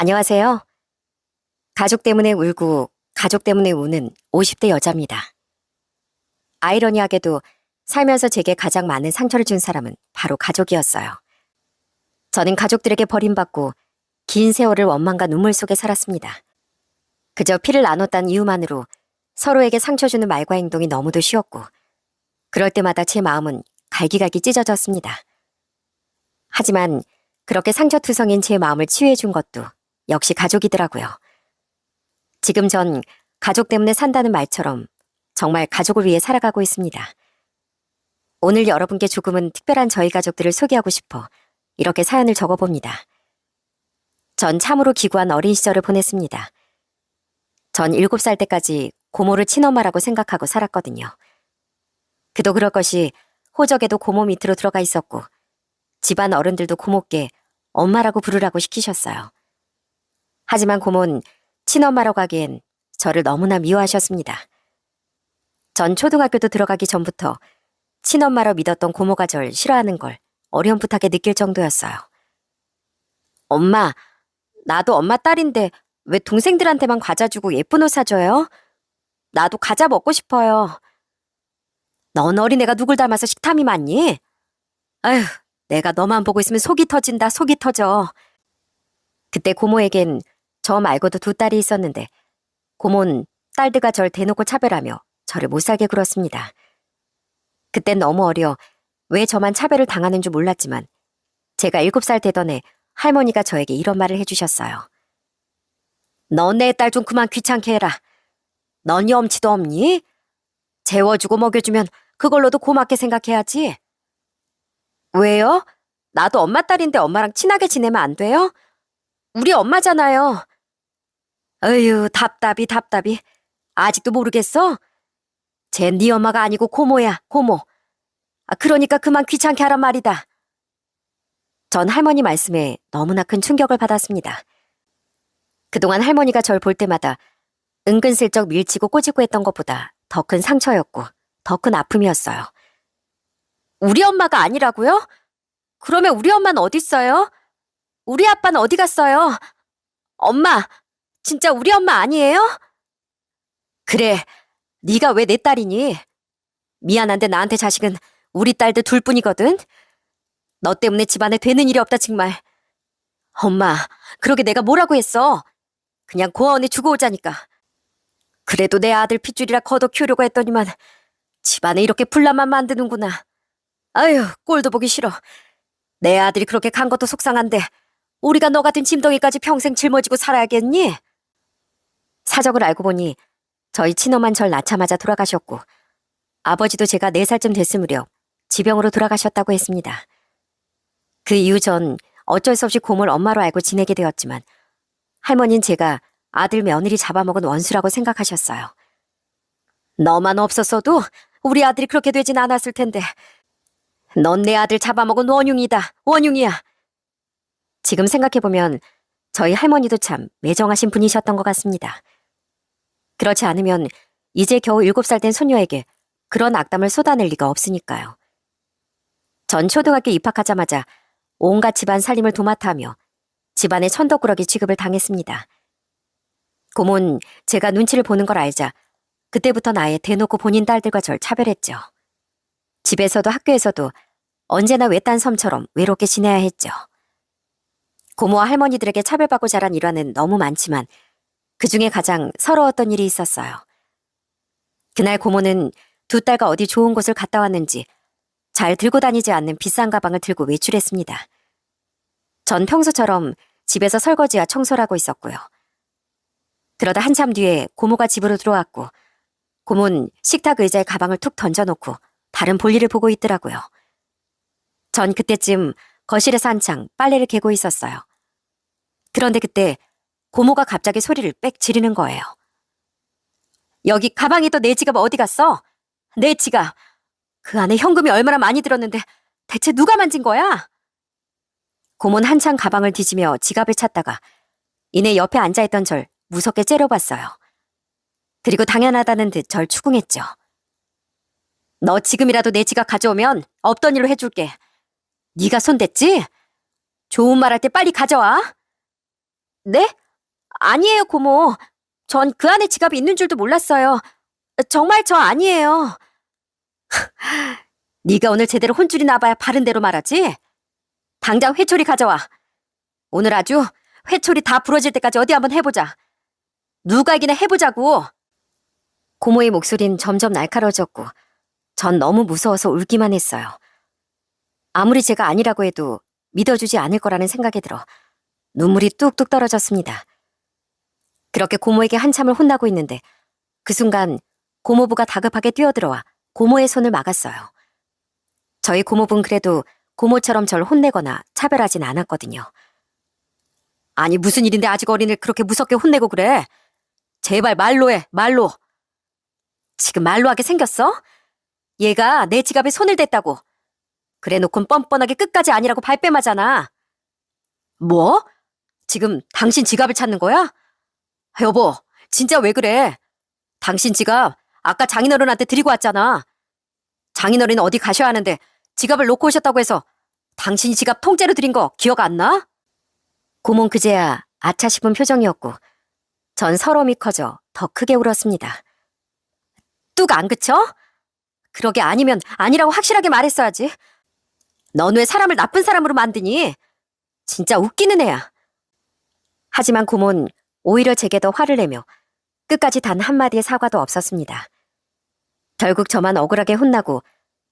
안녕하세요. 가족 때문에 울고 가족 때문에 우는 50대 여자입니다. 아이러니하게도 살면서 제게 가장 많은 상처를 준 사람은 바로 가족이었어요. 저는 가족들에게 버림받고 긴 세월을 원망과 눈물 속에 살았습니다. 그저 피를 나눴다는 이유만으로 서로에게 상처 주는 말과 행동이 너무도 쉬웠고, 그럴 때마다 제 마음은 갈기갈기 찢어졌습니다. 하지만 그렇게 상처투성인 제 마음을 치유해 준 것도 역시 가족이더라고요. 지금 전 가족 때문에 산다는 말처럼 정말 가족을 위해 살아가고 있습니다. 오늘 여러분께 조금은 특별한 저희 가족들을 소개하고 싶어 이렇게 사연을 적어봅니다. 전 참으로 기구한 어린 시절을 보냈습니다. 전 7살 때까지 고모를 친엄마라고 생각하고 살았거든요. 그도 그럴 것이 호적에도 고모 밑으로 들어가 있었고, 집안 어른들도 고모께 엄마라고 부르라고 시키셨어요. 하지만 고모는 친엄마라고 하기엔 저를 너무나 미워하셨습니다. 전 초등학교도 들어가기 전부터 친엄마로 믿었던 고모가 절 싫어하는 걸 어렴풋하게 느낄 정도였어요. 엄마, 나도 엄마 딸인데 왜 동생들한테만 과자 주고 예쁜 옷 사줘요? 나도 과자 먹고 싶어요. 넌 어린애가 누굴 닮아서 식탐이 많니? 아휴, 내가 너만 보고 있으면 속이 터진다, 속이 터져. 그때 고모에겐 저 말고도 두 딸이 있었는데, 고모는 딸들과 절 대놓고 차별하며 저를 못살게 굴었습니다. 그땐 너무 어려 왜 저만 차별을 당하는 줄 몰랐지만, 제가 7살 되던 해 할머니가 저에게 이런 말을 해주셨어요. 너 내 딸 좀 그만 귀찮게 해라. 넌 염치도 없니? 재워주고 먹여주면 그걸로도 고맙게 생각해야지. 왜요? 나도 엄마 딸인데 엄마랑 친하게 지내면 안 돼요? 우리 엄마잖아요. 어휴, 답답이. 아직도 모르겠어? 쟨 네 엄마가 아니고 고모야, 고모. 그러니까 그만 귀찮게 하란 말이다. 전 할머니 말씀에 너무나 큰 충격을 받았습니다. 그동안 할머니가 절 볼 때마다 은근슬쩍 밀치고 꼬집고 했던 것보다 더 큰 상처였고 더 큰 아픔이었어요. 우리 엄마가 아니라고요? 그러면 우리 엄마는 어디 있어요? 우리 아빠는 어디 갔어요? 엄마, 진짜 우리 엄마 아니에요? 그래, 네가 왜 내 딸이니? 미안한데 나한테 자식은 우리 딸들 둘뿐이거든. 너 때문에 집안에 되는 일이 없다 정말. 엄마, 그러게 내가 뭐라고 했어? 그냥 고아원에 주고 오자니까. 그래도 내 아들 핏줄이라 걷어 키우려고 했더니만 집안에 이렇게 분란만 만드는구나. 아휴, 꼴도 보기 싫어. 내 아들이 그렇게 간 것도 속상한데 우리가 너 같은 짐덩이까지 평생 짊어지고 살아야겠니? 사정을 알고 보니 저희 친엄만 절 낳자마자 돌아가셨고, 아버지도 제가 4살쯤 됐을 무렵 지병으로 돌아가셨다고 했습니다. 그 이후 전 어쩔 수 없이 고모를 엄마로 알고 지내게 되었지만, 할머니는 제가 아들 며느리 잡아먹은 원수라고 생각하셨어요. 너만 없었어도 우리 아들이 그렇게 되진 않았을 텐데. 넌 내 아들 잡아먹은 원흉이다, 원흉이야. 지금 생각해보면 저희 할머니도 참 매정하신 분이셨던 것 같습니다. 그렇지 않으면 이제 겨우 7살 된 소녀에게 그런 악담을 쏟아낼 리가 없으니까요. 전 초등학교 입학하자마자 온갖 집안 살림을 도맡아 하며 집안의 천덕꾸러기 취급을 당했습니다. 고모는 제가 눈치를 보는 걸 알자 그때부터 아예 대놓고 본인 딸들과 절 차별했죠. 집에서도 학교에서도 언제나 외딴 섬처럼 외롭게 지내야 했죠. 고모와 할머니들에게 차별받고 자란 일화는 너무 많지만 그중에 가장 서러웠던 일이 있었어요. 그날 고모는 두 딸과 어디 좋은 곳을 갔다 왔는지 잘 들고 다니지 않는 비싼 가방을 들고 외출했습니다. 전 평소처럼 집에서 설거지와 청소를 하고 있었고요. 그러다 한참 뒤에 고모가 집으로 들어왔고, 고모는 식탁 의자에 가방을 툭 던져놓고 다른 볼일을 보고 있더라고요. 전 그때쯤 거실에서 한창 빨래를 개고 있었어요. 그런데 그때 고모가 갑자기 소리를 빽 지르는 거예요. 여기 가방에 또 내 지갑 어디 갔어? 내 지갑. 그 안에 현금이 얼마나 많이 들었는데 대체 누가 만진 거야? 고모는 한창 가방을 뒤지며 지갑을 찾다가 이내 옆에 앉아있던 절 무섭게 째려봤어요. 그리고 당연하다는 듯 절 추궁했죠. 너 지금이라도 내 지갑 가져오면 없던 일로 해줄게. 네가 손댔지? 좋은 말 할 때 빨리 가져와. 네? 아니에요, 고모. 전 그 안에 지갑이 있는 줄도 몰랐어요. 정말 저 아니에요. 네가 오늘 제대로 혼쭐이 나봐야 바른 대로 말하지? 당장 회초리 가져와. 오늘 아주 회초리 다 부러질 때까지 어디 한번 해보자. 누가 이기나 해보자고. 고모의 목소리는 점점 날카로워졌고 전 너무 무서워서 울기만 했어요. 아무리 제가 아니라고 해도 믿어주지 않을 거라는 생각이 들어 눈물이 뚝뚝 떨어졌습니다. 그렇게 고모에게 한참을 혼나고 있는데 그 순간 고모부가 다급하게 뛰어들어와 고모의 손을 막았어요. 저희 고모부는 그래도 고모처럼 절 혼내거나 차별하진 않았거든요. 아니 무슨 일인데 아직 어린이를 그렇게 무섭게 혼내고 그래? 제발 말로 해, 말로. 지금 말로 하게 생겼어? 얘가 내 지갑에 손을 댔다고. 그래놓곤 뻔뻔하게 끝까지 아니라고 발뺌하잖아. 뭐? 지금 당신 지갑을 찾는 거야? 여보, 진짜 왜 그래? 당신 지갑 아까 장인어른한테 드리고 왔잖아. 장인어른은 어디 가셔야 하는데 지갑을 놓고 오셨다고 해서 당신이 지갑 통째로 드린 거 기억 안 나? 고모는 그제야 아차 싶은 표정이었고 전 서러움이 커져 더 크게 울었습니다. 뚝 안 그쳐? 그러게 아니면 아니라고 확실하게 말했어야지. 넌 왜 사람을 나쁜 사람으로 만드니? 진짜 웃기는 애야. 하지만 고모는 오히려 제게 더 화를 내며 끝까지 단 한마디의 사과도 없었습니다. 결국 저만 억울하게 혼나고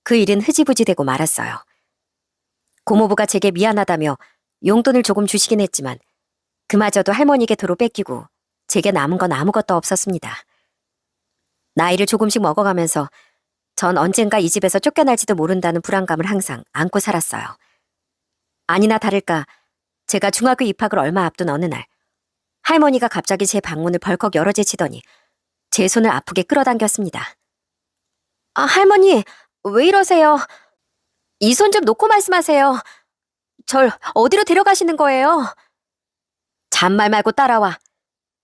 그 일은 흐지부지 되고 말았어요. 고모부가 제게 미안하다며 용돈을 조금 주시긴 했지만 그마저도 할머니에게 도로 뺏기고 제게 남은 건 아무것도 없었습니다. 나이를 조금씩 먹어가면서 전 언젠가 이 집에서 쫓겨날지도 모른다는 불안감을 항상 안고 살았어요. 아니나 다를까 제가 중학교 입학을 얼마 앞둔 어느 날 할머니가 갑자기 제 방문을 벌컥 열어제치더니 제 손을 아프게 끌어당겼습니다. 아, 할머니, 왜 이러세요? 이 손 좀 놓고 말씀하세요. 절 어디로 데려가시는 거예요? 잔말 말고 따라와.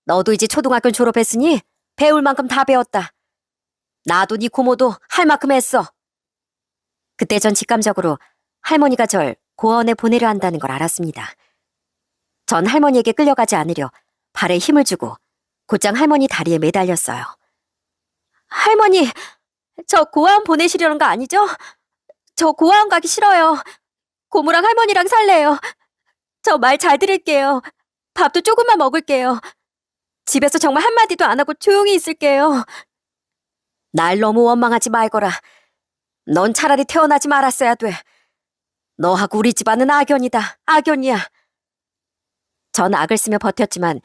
너도 이제 초등학교 졸업했으니 배울 만큼 다 배웠다. 나도 네 고모도 할 만큼 했어. 그때 전 직감적으로 할머니가 절 고아원에 보내려 한다는 걸 알았습니다. 전 할머니에게 끌려가지 않으려 발에 힘을 주고 곧장 할머니 다리에 매달렸어요. 할머니, 저 고아원 보내시려는 거 아니죠? 저 고아원 가기 싫어요. 고모랑 할머니랑 살래요. 저 말 잘 들을게요. 밥도 조금만 먹을게요. 집에서 정말 한마디도 안 하고 조용히 있을게요. 날 너무 원망하지 말거라. 넌 차라리 태어나지 말았어야 돼. 너하고 우리 집안은 악연이다. 악연이야. 전 악을 쓰며 버텼지만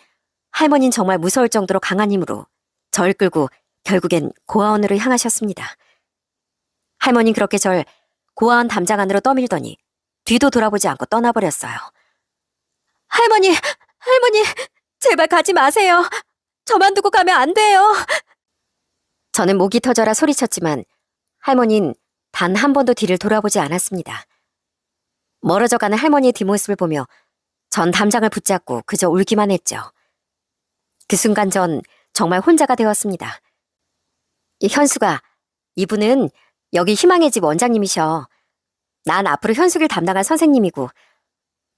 할머니는 정말 무서울 정도로 강한 힘으로 절 끌고 결국엔 고아원으로 향하셨습니다. 할머니는 그렇게 절 고아원 담장 안으로 떠밀더니 뒤도 돌아보지 않고 떠나버렸어요. 할머니, 할머니, 제발 가지 마세요. 저만 두고 가면 안 돼요. 저는 목이 터져라 소리쳤지만 할머니는 단 한 번도 뒤를 돌아보지 않았습니다. 멀어져가는 할머니의 뒷모습을 보며 전 담장을 붙잡고 그저 울기만 했죠. 그 순간 전 정말 혼자가 되었습니다. 현수가, 이분은 여기 희망의 집 원장님이셔. 난 앞으로 현숙을 담당할 선생님이고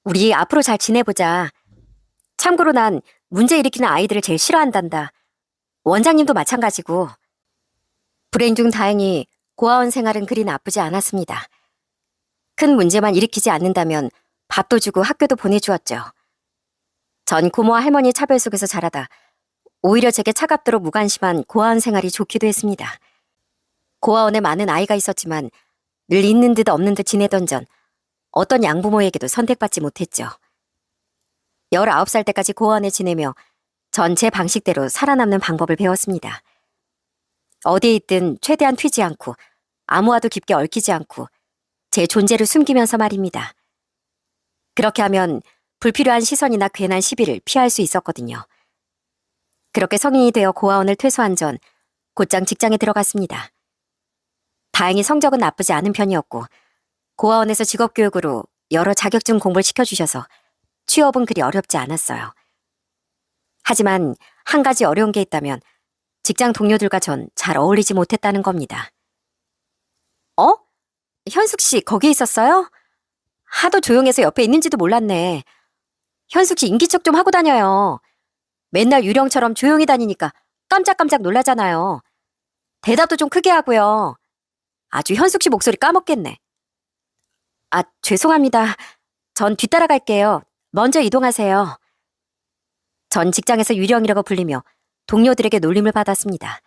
우리 앞으로 잘 지내보자. 참고로 난 문제 일으키는 아이들을 제일 싫어한단다. 원장님도 마찬가지고. 불행 중 다행히 고아원 생활은 그리 나쁘지 않았습니다. 큰 문제만 일으키지 않는다면 밥도 주고 학교도 보내주었죠. 전 고모와 할머니의 차별 속에서 자라다 오히려 제게 차갑도록 무관심한 고아원 생활이 좋기도 했습니다. 고아원에 많은 아이가 있었지만 늘 있는 듯 없는 듯 지내던 전 어떤 양부모에게도 선택받지 못했죠. 19살 때까지 고아원에 지내며 전 제 방식대로 살아남는 방법을 배웠습니다. 어디에 있든 최대한 튀지 않고 아무와도 깊게 얽히지 않고 제 존재를 숨기면서 말입니다. 그렇게 하면 불필요한 시선이나 괜한 시비를 피할 수 있었거든요. 그렇게 성인이 되어 고아원을 퇴소한 전 곧장 직장에 들어갔습니다. 다행히 성적은 나쁘지 않은 편이었고 고아원에서 직업교육으로 여러 자격증 공부를 시켜주셔서 취업은 그리 어렵지 않았어요. 하지만 한 가지 어려운 게 있다면 직장 동료들과 전 잘 어울리지 못했다는 겁니다. 어? 현숙 씨 거기 있었어요? 하도 조용해서 옆에 있는지도 몰랐네. 현숙 씨 인기척 좀 하고 다녀요. 맨날 유령처럼 조용히 다니니까 깜짝깜짝 놀라잖아요. 대답도 좀 크게 하고요. 아주 현숙 씨 목소리 까먹겠네. 아, 죄송합니다. 전 뒤따라갈게요. 먼저 이동하세요. 전 직장에서 유령이라고 불리며 동료들에게 놀림을 받았습니다.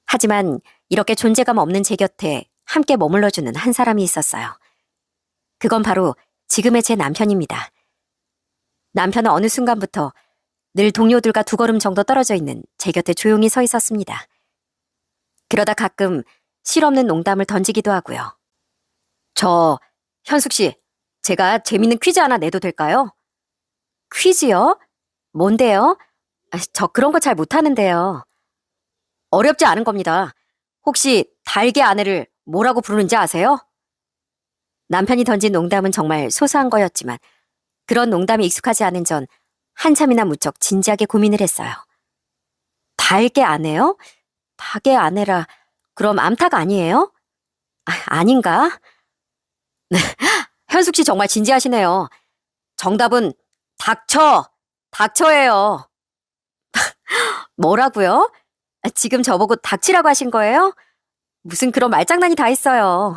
하지만 이렇게 존재감 없는 제 곁에 함께 머물러주는 한 사람이 있었어요. 그건 바로 지금의 제 남편입니다. 남편은 어느 순간부터 늘 동료들과 두 걸음 정도 떨어져 있는 제 곁에 조용히 서 있었습니다. 그러다 가끔 실없는 농담을 던지기도 하고요. 현숙 씨, 제가 재밌는 퀴즈 하나 내도 될까요? 퀴즈요? 뭔데요? 저 그런 거 잘 못하는데요. 어렵지 않은 겁니다. 혹시 달개 아내를 뭐라고 부르는지 아세요? 남편이 던진 농담은 정말 소소한 거였지만 그런 농담이 익숙하지 않은 전 한참이나 무척 진지하게 고민을 했어요. 달개 아내요? 닭의 아내라 그럼 암탉 아니에요? 아닌가? 현숙 씨 정말 진지하시네요. 정답은 닥쳐예요. 뭐라고요? 지금 저보고 닥치라고 하신 거예요? 무슨 그런 말장난이 다 있어요.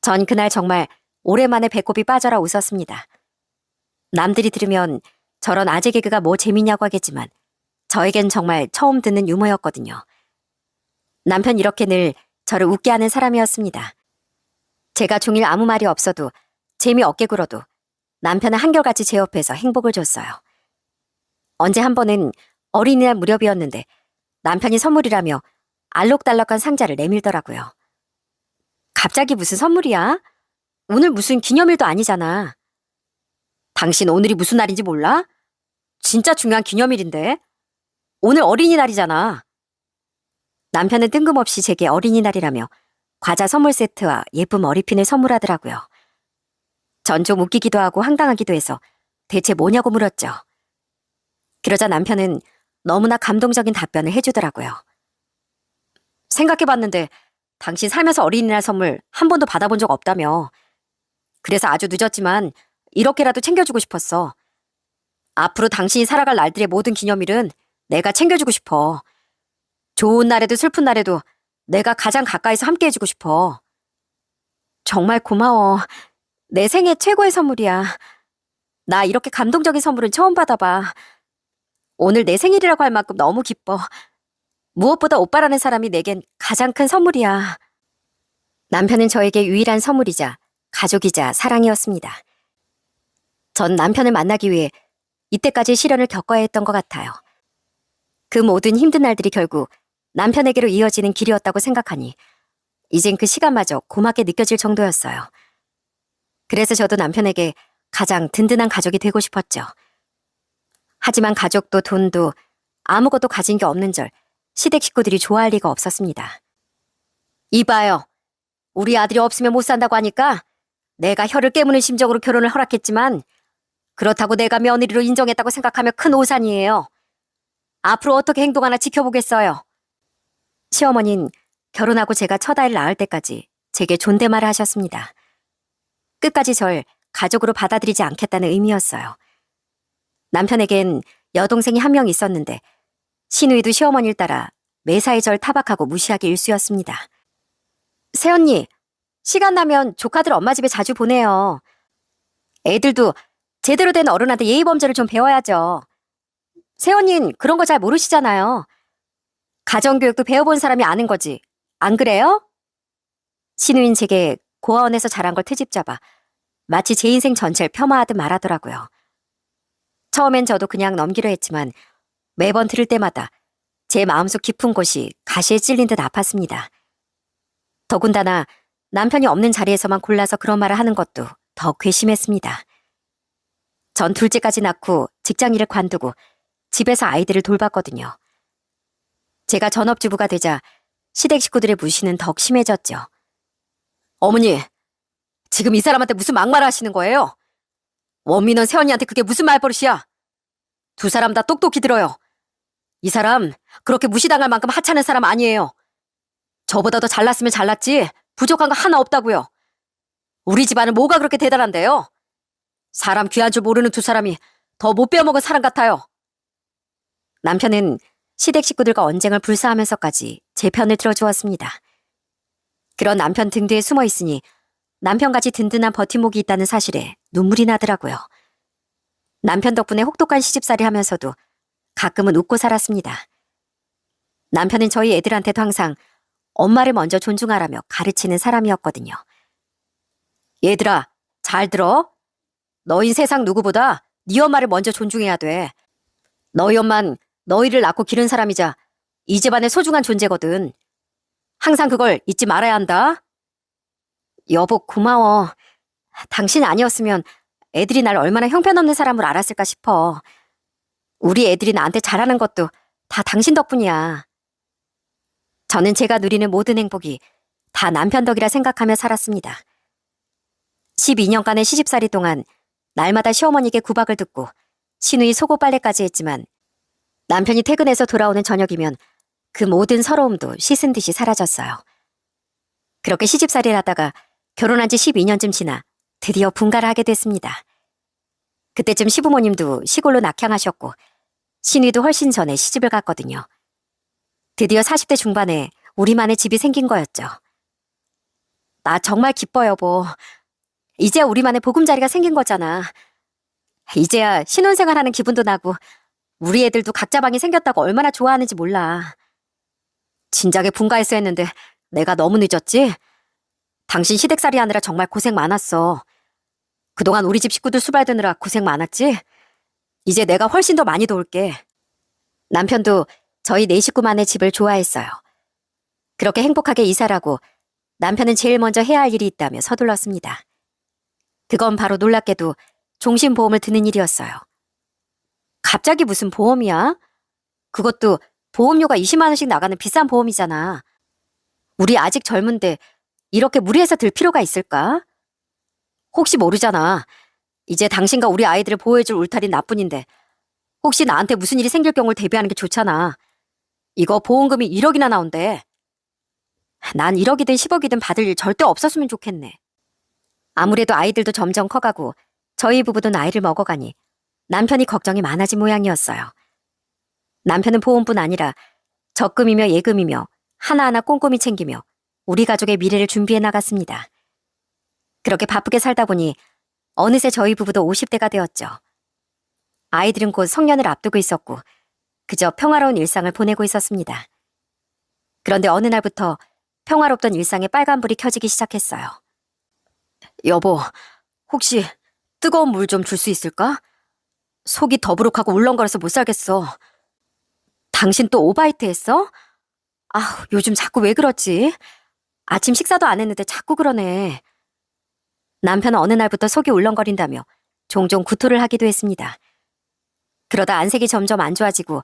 전 그날 정말 오랜만에 배꼽이 빠져라 웃었습니다. 남들이 들으면 저런 아재 개그가 뭐 재미냐고 하겠지만 저에겐 정말 처음 듣는 유머였거든요. 남편 이렇게 늘 저를 웃게 하는 사람이었습니다. 제가 종일 아무 말이 없어도 재미 없게 굴어도 남편은 한결같이 제 옆에서 행복을 줬어요. 언제 한 번은 어린이날 무렵이었는데 남편이 선물이라며 알록달록한 상자를 내밀더라고요. 갑자기 무슨 선물이야? 오늘 무슨 기념일도 아니잖아. 당신 오늘이 무슨 날인지 몰라? 진짜 중요한 기념일인데. 오늘 어린이날이잖아. 남편은 뜬금없이 제게 어린이날이라며 과자 선물 세트와 예쁜 머리핀을 선물하더라고요. 전 좀 웃기기도 하고 황당하기도 해서 대체 뭐냐고 물었죠. 그러자 남편은 너무나 감동적인 답변을 해주더라고요. 생각해봤는데 당신 살면서 어린이날 선물 한 번도 받아본 적 없다며. 그래서 아주 늦었지만 이렇게라도 챙겨주고 싶었어. 앞으로 당신이 살아갈 날들의 모든 기념일은 내가 챙겨주고 싶어. 좋은 날에도 슬픈 날에도 내가 가장 가까이서 함께 해주고 싶어. 정말 고마워. 내 생애 최고의 선물이야. 나 이렇게 감동적인 선물은 처음 받아봐. 오늘 내 생일이라고 할 만큼 너무 기뻐. 무엇보다 오빠라는 사람이 내겐 가장 큰 선물이야. 남편은 저에게 유일한 선물이자 가족이자 사랑이었습니다. 전 남편을 만나기 위해 이때까지 시련을 겪어야 했던 것 같아요. 그 모든 힘든 날들이 결국 남편에게로 이어지는 길이었다고 생각하니 이젠 그 시간마저 고맙게 느껴질 정도였어요. 그래서 저도 남편에게 가장 든든한 가족이 되고 싶었죠. 하지만 가족도 돈도 아무것도 가진 게 없는 절 시댁 식구들이 좋아할 리가 없었습니다. 이봐요. 우리 아들이 없으면 못 산다고 하니까 내가 혀를 깨무는 심정으로 결혼을 허락했지만 그렇다고 내가 며느리로 인정했다고 생각하면 큰 오산이에요. 앞으로 어떻게 행동하나 지켜보겠어요. 시어머니는 결혼하고 제가 첫 아이를 낳을 때까지 제게 존댓말을 하셨습니다. 끝까지 절 가족으로 받아들이지 않겠다는 의미였어요. 남편에겐 여동생이 한 명 있었는데 시누이도 시어머니를 따라 매사에 절 타박하고 무시하기 일쑤였습니다. 새언니, 시간 나면 조카들 엄마 집에 자주 보내요. 애들도 제대로 된 어른한테 예의범죄를 좀 배워야죠. 새언니는 그런 거 잘 모르시잖아요. 가정교육도 배워본 사람이 아는 거지. 안 그래요? 시누인 제게 고아원에서 자란 걸 트집 잡아 마치 제 인생 전체를 폄하하듯 말하더라고요. 처음엔 저도 그냥 넘기려 했지만 매번 들을 때마다 제 마음속 깊은 곳이 가시에 찔린 듯 아팠습니다. 더군다나 남편이 없는 자리에서만 골라서 그런 말을 하는 것도 더 괘씸했습니다. 전 둘째까지 낳고 직장일을 관두고 집에서 아이들을 돌봤거든요. 제가 전업주부가 되자 시댁 식구들의 무시는 더욱 심해졌죠. 어머니, 지금 이 사람한테 무슨 막말을 하시는 거예요? 원민은 새언니한테 그게 무슨 말버릇이야? 두 사람 다 똑똑히 들어요. 이 사람 그렇게 무시당할 만큼 하찮은 사람 아니에요. 저보다 더 잘났으면 잘났지 부족한 거 하나 없다고요. 우리 집안은 뭐가 그렇게 대단한데요? 사람 귀한 줄 모르는 두 사람이 더 못 빼어먹은 사람 같아요. 남편은 시댁 식구들과 언쟁을 불사하면서까지 제 편을 들어주었습니다. 그런 남편 등 뒤에 숨어 있으니 남편같이 든든한 버팀목이 있다는 사실에 눈물이 나더라고요. 남편 덕분에 혹독한 시집살이 하면서도 가끔은 웃고 살았습니다. 남편은 저희 애들한테도 항상 엄마를 먼저 존중하라며 가르치는 사람이었거든요. 얘들아, 잘 들어. 너흰 세상 누구보다 네 엄마를 먼저 존중해야 돼. 너희 엄만 너희를 낳고 기른 사람이자 이 집안의 소중한 존재거든. 항상 그걸 잊지 말아야 한다. 여보, 고마워. 당신 아니었으면 애들이 날 얼마나 형편없는 사람으로 알았을까 싶어. 우리 애들이 나한테 잘하는 것도 다 당신 덕분이야. 저는 제가 누리는 모든 행복이 다 남편 덕이라 생각하며 살았습니다. 12년간의 시집살이 동안 날마다 시어머니에게 구박을 듣고 시누이 속옷 빨래까지 했지만 남편이 퇴근해서 돌아오는 저녁이면 그 모든 서러움도 씻은 듯이 사라졌어요. 그렇게 시집살이를 하다가 결혼한 지 12년쯤 지나 드디어 분가를 하게 됐습니다. 그때쯤 시부모님도 시골로 낙향하셨고 시누이도 훨씬 전에 시집을 갔거든요. 드디어 40대 중반에 우리만의 집이 생긴 거였죠. 나 정말 기뻐, 여보. 이제야 우리만의 보금자리가 생긴 거잖아. 이제야 신혼생활하는 기분도 나고 우리 애들도 각자 방이 생겼다고 얼마나 좋아하는지 몰라. 진작에 분가했어 했는데 내가 너무 늦었지? 당신 시댁살이 하느라 정말 고생 많았어. 그동안 우리 집 식구들 수발드느라 고생 많았지? 이제 내가 훨씬 더 많이 도울게. 남편도 저희 네 식구만의 집을 좋아했어요. 그렇게 행복하게 이사를 하고 남편은 제일 먼저 해야 할 일이 있다며 서둘렀습니다. 그건 바로 놀랍게도 종신보험을 드는 일이었어요. 갑자기 무슨 보험이야? 그것도 보험료가 20만 원씩 나가는 비싼 보험이잖아. 우리 아직 젊은데 이렇게 무리해서 들 필요가 있을까? 혹시 모르잖아. 이제 당신과 우리 아이들을 보호해줄 울타리는 나뿐인데 혹시 나한테 무슨 일이 생길 경우를 대비하는 게 좋잖아. 이거 보험금이 1억이나 나온대. 난 1억이든 10억이든 받을 일 절대 없었으면 좋겠네. 아무래도 아이들도 점점 커가고 저희 부부도 나이를 먹어가니 남편이 걱정이 많아진 모양이었어요. 남편은 보험뿐 아니라 적금이며 예금이며 하나하나 꼼꼼히 챙기며 우리 가족의 미래를 준비해 나갔습니다. 그렇게 바쁘게 살다 보니 어느새 저희 부부도 50대가 되었죠. 아이들은 곧 성년을 앞두고 있었고 그저 평화로운 일상을 보내고 있었습니다. 그런데 어느 날부터 평화롭던 일상에 빨간불이 켜지기 시작했어요. 여보, 혹시 뜨거운 물 좀 줄 수 있을까? 속이 더부룩하고 울렁거려서 못 살겠어. 당신 또 오바이트 했어? 아, 요즘 자꾸 왜 그러지? 아침 식사도 안 했는데 자꾸 그러네. 남편은 어느 날부터 속이 울렁거린다며 종종 구토를 하기도 했습니다. 그러다 안색이 점점 안 좋아지고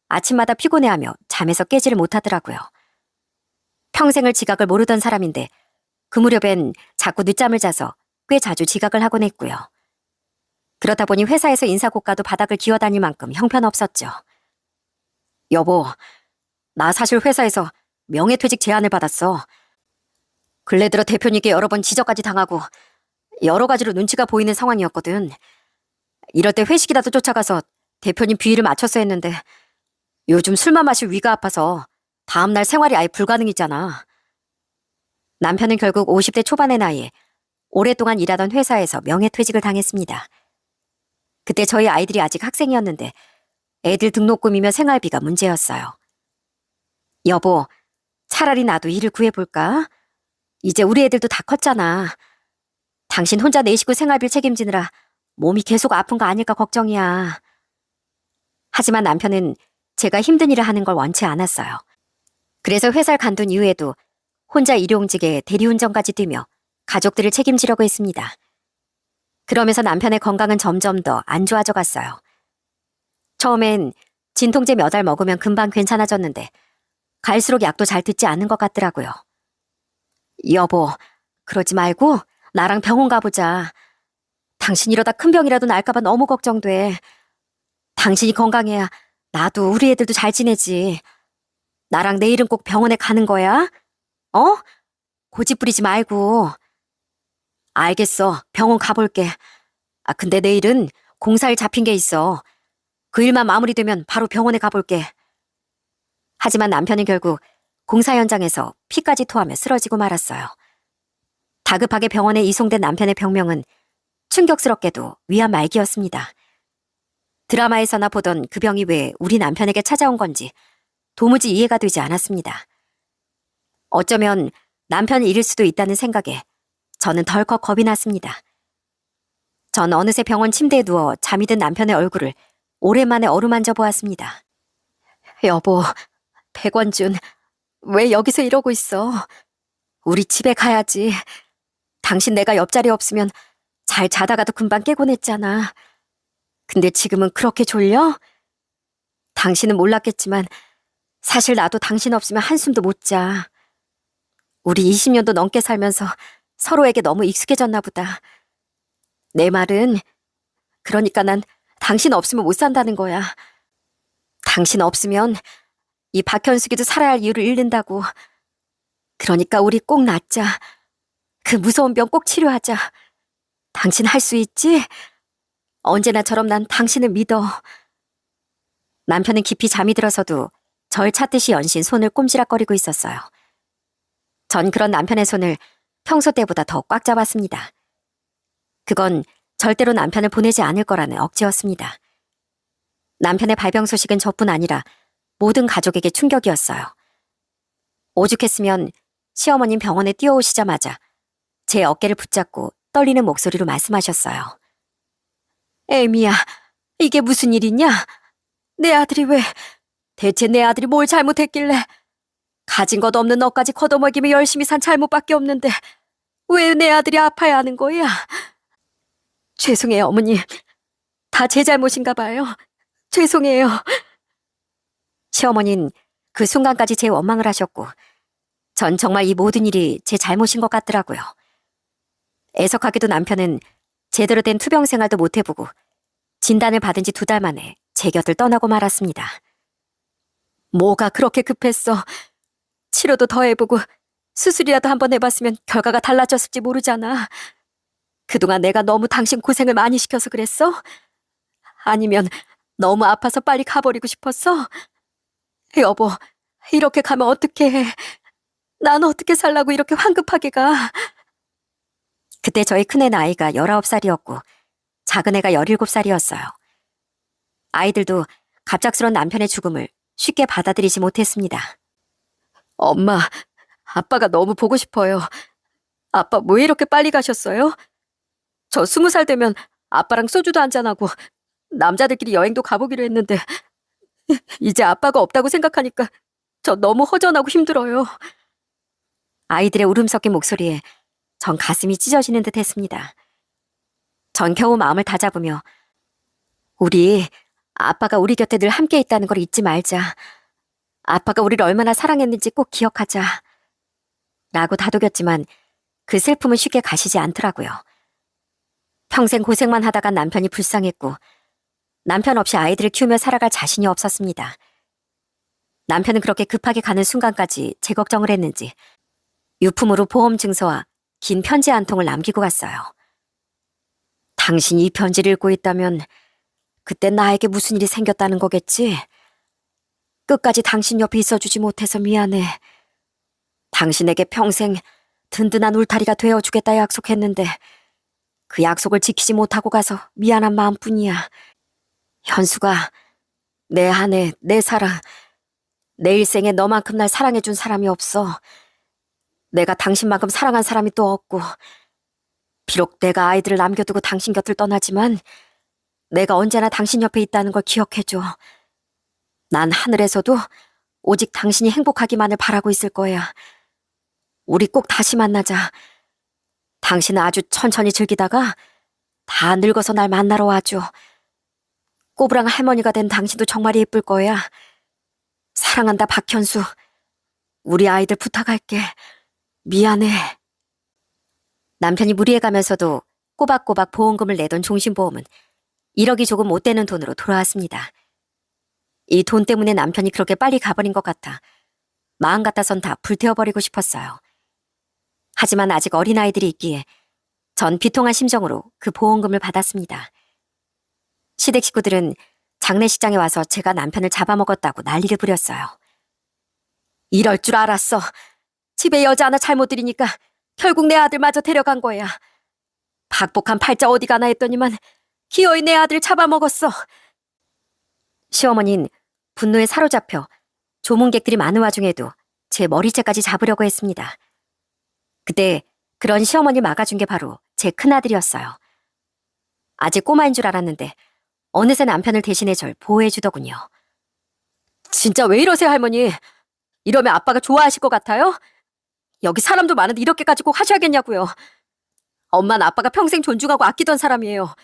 아침마다 피곤해하며 잠에서 깨지를 못하더라고요. 평생을 지각을 모르던 사람인데 그 무렵엔 자꾸 늦잠을 자서 꽤 자주 지각을 하곤 했고요. 그러다 보니 회사에서 인사고과도 바닥을 기어다닐 만큼 형편없었죠. 여보, 나 사실 회사에서 명예퇴직 제안을 받았어. 근래 들어 대표님께 여러 번 지적까지 당하고 여러 가지로 눈치가 보이는 상황이었거든. 이럴 때 회식이라도 쫓아가서 대표님 비위를 맞췄어야 했는데 요즘 술만 마실 위가 아파서 다음날 생활이 아예 불가능이잖아. 남편은 결국 50대 초반의 나이에 오랫동안 일하던 회사에서 명예퇴직을 당했습니다. 그때 저희 아이들이 아직 학생이었는데 애들 등록금이며 생활비가 문제였어요. 여보, 차라리 나도 일을 구해볼까? 이제 우리 애들도 다 컸잖아. 당신 혼자 내 식구 생활비를 책임지느라 몸이 계속 아픈 거 아닐까 걱정이야. 하지만 남편은 제가 힘든 일을 하는 걸 원치 않았어요. 그래서 회사를 간둔 이후에도 혼자 일용직에 대리운전까지 뛰며 가족들을 책임지려고 했습니다. 그러면서 남편의 건강은 점점 더 안 좋아져 갔어요. 처음엔 진통제 몇 알 먹으면 금방 괜찮아졌는데 갈수록 약도 잘 듣지 않는 것 같더라고요. 여보, 그러지 말고 나랑 병원 가보자. 당신 이러다 큰 병이라도 날까봐 너무 걱정돼. 당신이 건강해야 나도 우리 애들도 잘 지내지. 나랑 내일은 꼭 병원에 가는 거야? 어? 고집 부리지 말고. 알겠어. 병원 가볼게. 근데 내일은 공사일 잡힌 게 있어. 그 일만 마무리되면 바로 병원에 가볼게. 하지만 남편은 결국 공사 현장에서 피까지 토하며 쓰러지고 말았어요. 다급하게 병원에 이송된 남편의 병명은 충격스럽게도 위암 말기였습니다. 드라마에서나 보던 그 병이 왜 우리 남편에게 찾아온 건지 도무지 이해가 되지 않았습니다. 어쩌면 남편이 잃을 수도 있다는 생각에 저는 덜컥 겁이 났습니다. 전 어느새 병원 침대에 누워 잠이 든 남편의 얼굴을 오랜만에 어루만져 보았습니다. 여보, 백원준, 왜 여기서 이러고 있어? 우리 집에 가야지. 당신 내가 옆자리에 없으면 잘 자다가도 금방 깨곤 했잖아. 근데 지금은 그렇게 졸려? 당신은 몰랐겠지만 사실 나도 당신 없으면 한숨도 못 자. 우리 20년도 넘게 살면서 서로에게 너무 익숙해졌나 보다. 내 말은 그러니까 난 당신 없으면 못 산다는 거야. 당신 없으면 이 박현숙이도 살아야 할 이유를 잃는다고. 그러니까 우리 꼭 낫자. 그 무서운 병 꼭 치료하자. 당신 할 수 있지? 언제나처럼 난 당신을 믿어. 남편은 깊이 잠이 들어서도 절 찾듯이 연신 손을 꼼지락거리고 있었어요. 전 그런 남편의 손을 평소 때보다 더 꽉 잡았습니다. 그건 절대로 남편을 보내지 않을 거라는 억지였습니다. 남편의 발병 소식은 저뿐 아니라 모든 가족에게 충격이었어요. 오죽했으면 시어머님 병원에 뛰어오시자마자 제 어깨를 붙잡고 떨리는 목소리로 말씀하셨어요. 에미야, 이게 무슨 일이냐? 내 아들이 왜, 대체 내 아들이 뭘 잘못했길래? 가진 것 없는 너까지 걷어먹이며 열심히 산 잘못밖에 없는데 왜 내 아들이 아파야 하는 거야? 죄송해요, 어머님. 다 제 잘못인가 봐요. 죄송해요. 시어머니는 그 순간까지 제 원망을 하셨고 전 정말 이 모든 일이 제 잘못인 것 같더라고요. 애석하게도 남편은 제대로 된 투병 생활도 못 해보고 진단을 받은 지 2달 만에 제 곁을 떠나고 말았습니다. 뭐가 그렇게 급했어. 치료도 더 해보고 수술이라도 한번 해봤으면 결과가 달라졌을지 모르잖아. 그동안 내가 너무 당신 고생을 많이 시켜서 그랬어? 아니면 너무 아파서 빨리 가버리고 싶었어? 여보, 이렇게 가면 어떡해. 난 어떻게 살라고 이렇게 황급하게 가. 그때 저희 큰애 나이가 19살이었고 작은 애가 17살이었어요. 아이들도 갑작스런 남편의 죽음을 쉽게 받아들이지 못했습니다. 엄마, 아빠가 너무 보고 싶어요. 아빠 왜 이렇게 빨리 가셨어요? 저 20살 되면 아빠랑 소주도 한잔하고 남자들끼리 여행도 가보기로 했는데 이제 아빠가 없다고 생각하니까 저 너무 허전하고 힘들어요. 아이들의 울음 섞인 목소리에 전 가슴이 찢어지는 듯 했습니다. 전 겨우 마음을 다잡으며 우리 아빠가 우리 곁에 늘 함께 있다는 걸 잊지 말자. 아빠가 우리를 얼마나 사랑했는지 꼭 기억하자. 라고 다독였지만 그 슬픔은 쉽게 가시지 않더라고요. 평생 고생만 하다간 남편이 불쌍했고 남편 없이 아이들을 키우며 살아갈 자신이 없었습니다. 남편은 그렇게 급하게 가는 순간까지 제 걱정을 했는지 유품으로 보험 증서와 긴 편지 한 통을 남기고 갔어요. 당신이 이 편지를 읽고 있다면 그때 나에게 무슨 일이 생겼다는 거겠지? 끝까지 당신 옆에 있어주지 못해서 미안해. 당신에게 평생 든든한 울타리가 되어주겠다 약속했는데 그 약속을 지키지 못하고 가서 미안한 마음뿐이야. 현수가, 내 아내, 내 사랑, 내 일생에 너만큼 날 사랑해준 사람이 없어. 내가 당신만큼 사랑한 사람이 또 없고 비록 내가 아이들을 남겨두고 당신 곁을 떠나지만 내가 언제나 당신 옆에 있다는 걸 기억해줘. 난 하늘에서도 오직 당신이 행복하기만을 바라고 있을 거야. 우리 꼭 다시 만나자. 당신은 아주 천천히 즐기다가 다 늙어서 날 만나러 와줘. 꼬부랑 할머니가 된 당신도 정말 예쁠 거야. 사랑한다, 박현수. 우리 아이들 부탁할게. 미안해. 남편이 무리해가면서도 꼬박꼬박 보험금을 내던 종신보험은 1억이 조금 못 되는 돈으로 돌아왔습니다. 이 돈 때문에 남편이 그렇게 빨리 가버린 것 같아 마음 같아선 다 불태워버리고 싶었어요. 하지만 아직 어린아이들이 있기에 전 비통한 심정으로 그 보험금을 받았습니다. 시댁 식구들은 장례식장에 와서 제가 남편을 잡아먹었다고 난리를 부렸어요. 이럴 줄 알았어. 집에 여자 하나 잘못 들이니까 결국 내 아들마저 데려간 거야. 박복한 팔자 어디 가나 했더니만 기어이 내 아들을 잡아먹었어. 시어머니는 분노에 사로잡혀 조문객들이 많은 와중에도 제 머리채까지 잡으려고 했습니다. 그때 그런 시어머니 막아준 게 바로 제 큰아들이었어요. 아직 꼬마인 줄 알았는데 어느새 남편을 대신해 절 보호해주더군요. 진짜 왜 이러세요, 할머니? 이러면 아빠가 좋아하실 것 같아요? 여기 사람도 많은데 이렇게까지 꼭 하셔야겠냐고요. 엄마는 아빠가 평생 존중하고 아끼던 사람이에요.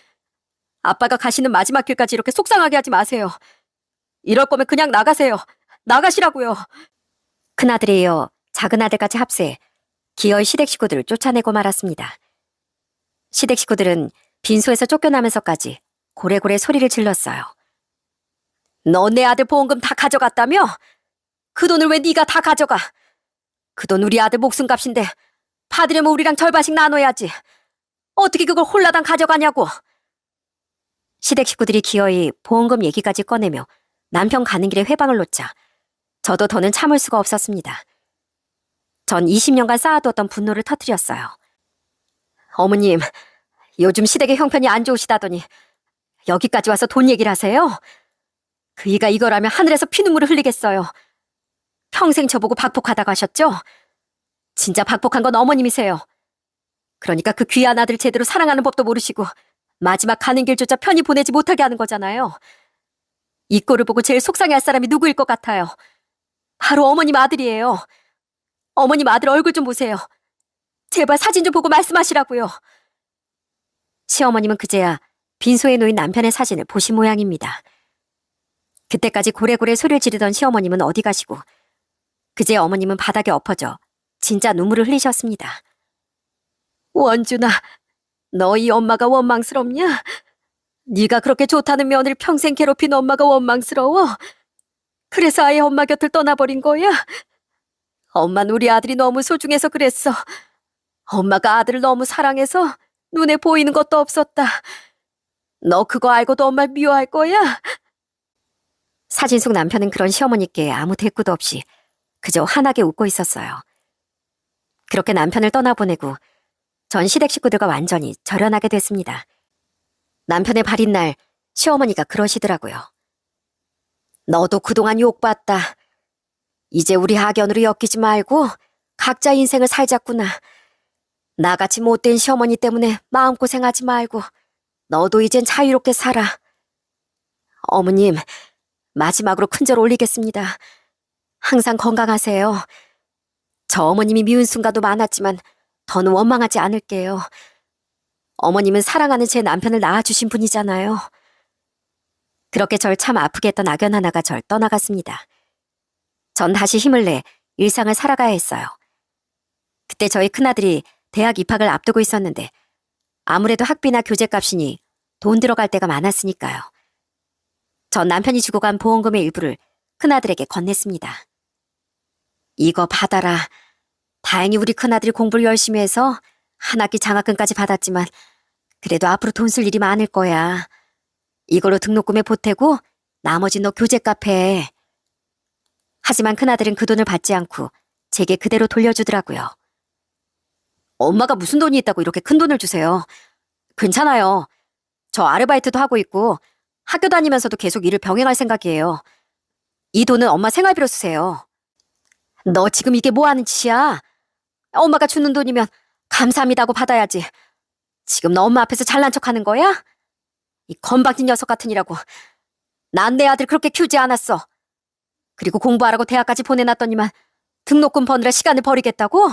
아빠가 가시는 마지막 길까지 이렇게 속상하게 하지 마세요. 이럴 거면 그냥 나가세요. 나가시라고요. 큰아들에 이어 작은아들까지 합세해 기어이 시댁 식구들을 쫓아내고 말았습니다. 시댁 식구들은 빈소에서 쫓겨나면서까지 고래고래 소리를 질렀어요. 너 내 아들 보험금 다 가져갔다며? 그 돈을 왜 네가 다 가져가? 그 돈 우리 아들 목숨값인데 받으려면 우리랑 절반씩 나눠야지. 어떻게 그걸 홀라당 가져가냐고. 시댁 식구들이 기어이 보험금 얘기까지 꺼내며 남편 가는 길에 회방을 놓자 저도 더는 참을 수가 없었습니다. 전 20년간 쌓아두었던 분노를 터뜨렸어요. 어머님, 요즘 시댁의 형편이 안 좋으시다더니 여기까지 와서 돈 얘기를 하세요? 그이가 이거라면 하늘에서 피눈물을 흘리겠어요. 평생 저보고 박복하다고 하셨죠? 진짜 박복한 건 어머님이세요. 그러니까 그 귀한 아들 제대로 사랑하는 법도 모르시고 마지막 가는 길조차 편히 보내지 못하게 하는 거잖아요. 이 꼴을 보고 제일 속상해할 사람이 누구일 것 같아요? 바로 어머님 아들이에요. 어머님 아들 얼굴 좀 보세요. 제발 사진 좀 보고 말씀하시라고요. 시어머님은 그제야 빈소에 놓인 남편의 사진을 보신 모양입니다. 그때까지 고래고래 소리를 지르던 시어머님은 어디 가시고 그제 어머님은 바닥에 엎어져 진짜 눈물을 흘리셨습니다. 원준아, 너희 엄마가 원망스럽냐? 네가 그렇게 좋다는 며느리를 평생 괴롭힌 엄마가 원망스러워? 그래서 아예 엄마 곁을 떠나버린 거야? 엄마는 우리 아들이 너무 소중해서 그랬어. 엄마가 아들을 너무 사랑해서 눈에 보이는 것도 없었다. 너 그거 알고도 엄마를 미워할 거야? 사진 속 남편은 그런 시어머니께 아무 대꾸도 없이 그저 환하게 웃고 있었어요. 그렇게 남편을 떠나보내고 전 시댁 식구들과 완전히 절연하게 됐습니다. 남편의 발인 날 시어머니가 그러시더라고요. 너도 그동안 욕봤다. 이제 우리 학연으로 엮이지 말고 각자 인생을 살자꾸나. 나같이 못된 시어머니 때문에 마음고생하지 말고 너도 이젠 자유롭게 살아. 어머님, 마지막으로 큰절 올리겠습니다. 항상 건강하세요. 저 어머님이 미운 순간도 많았지만 더는 원망하지 않을게요. 어머님은 사랑하는 제 남편을 낳아주신 분이잖아요. 그렇게 절 참 아프게 했던 악연 하나가 절 떠나갔습니다. 전 다시 힘을 내 일상을 살아가야 했어요. 그때 저희 큰아들이 대학 입학을 앞두고 있었는데 아무래도 학비나 교재값이니 돈 들어갈 때가 많았으니까요. 전 남편이 주고 간 보험금의 일부를 큰아들에게 건넸습니다. 이거 받아라. 다행히 우리 큰아들이 공부를 열심히 해서 한 학기 장학금까지 받았지만 그래도 앞으로 돈 쓸 일이 많을 거야. 이걸로 등록금에 보태고 나머지 너 교재값 해. 하지만 큰아들은 그 돈을 받지 않고 제게 그대로 돌려주더라고요. 엄마가 무슨 돈이 있다고 이렇게 큰 돈을 주세요. 괜찮아요. 저 아르바이트도 하고 있고 학교 다니면서도 계속 일을 병행할 생각이에요. 이 돈은 엄마 생활비로 쓰세요. 너 지금 이게 뭐 하는 짓이야? 엄마가 주는 돈이면 감사합니다고 받아야지. 지금 너 엄마 앞에서 잘난 척하는 거야? 이 건방진 녀석 같으니라고. 난 내 아들 그렇게 키우지 않았어. 그리고 공부하라고 대학까지 보내놨더니만 등록금 버느라 시간을 버리겠다고?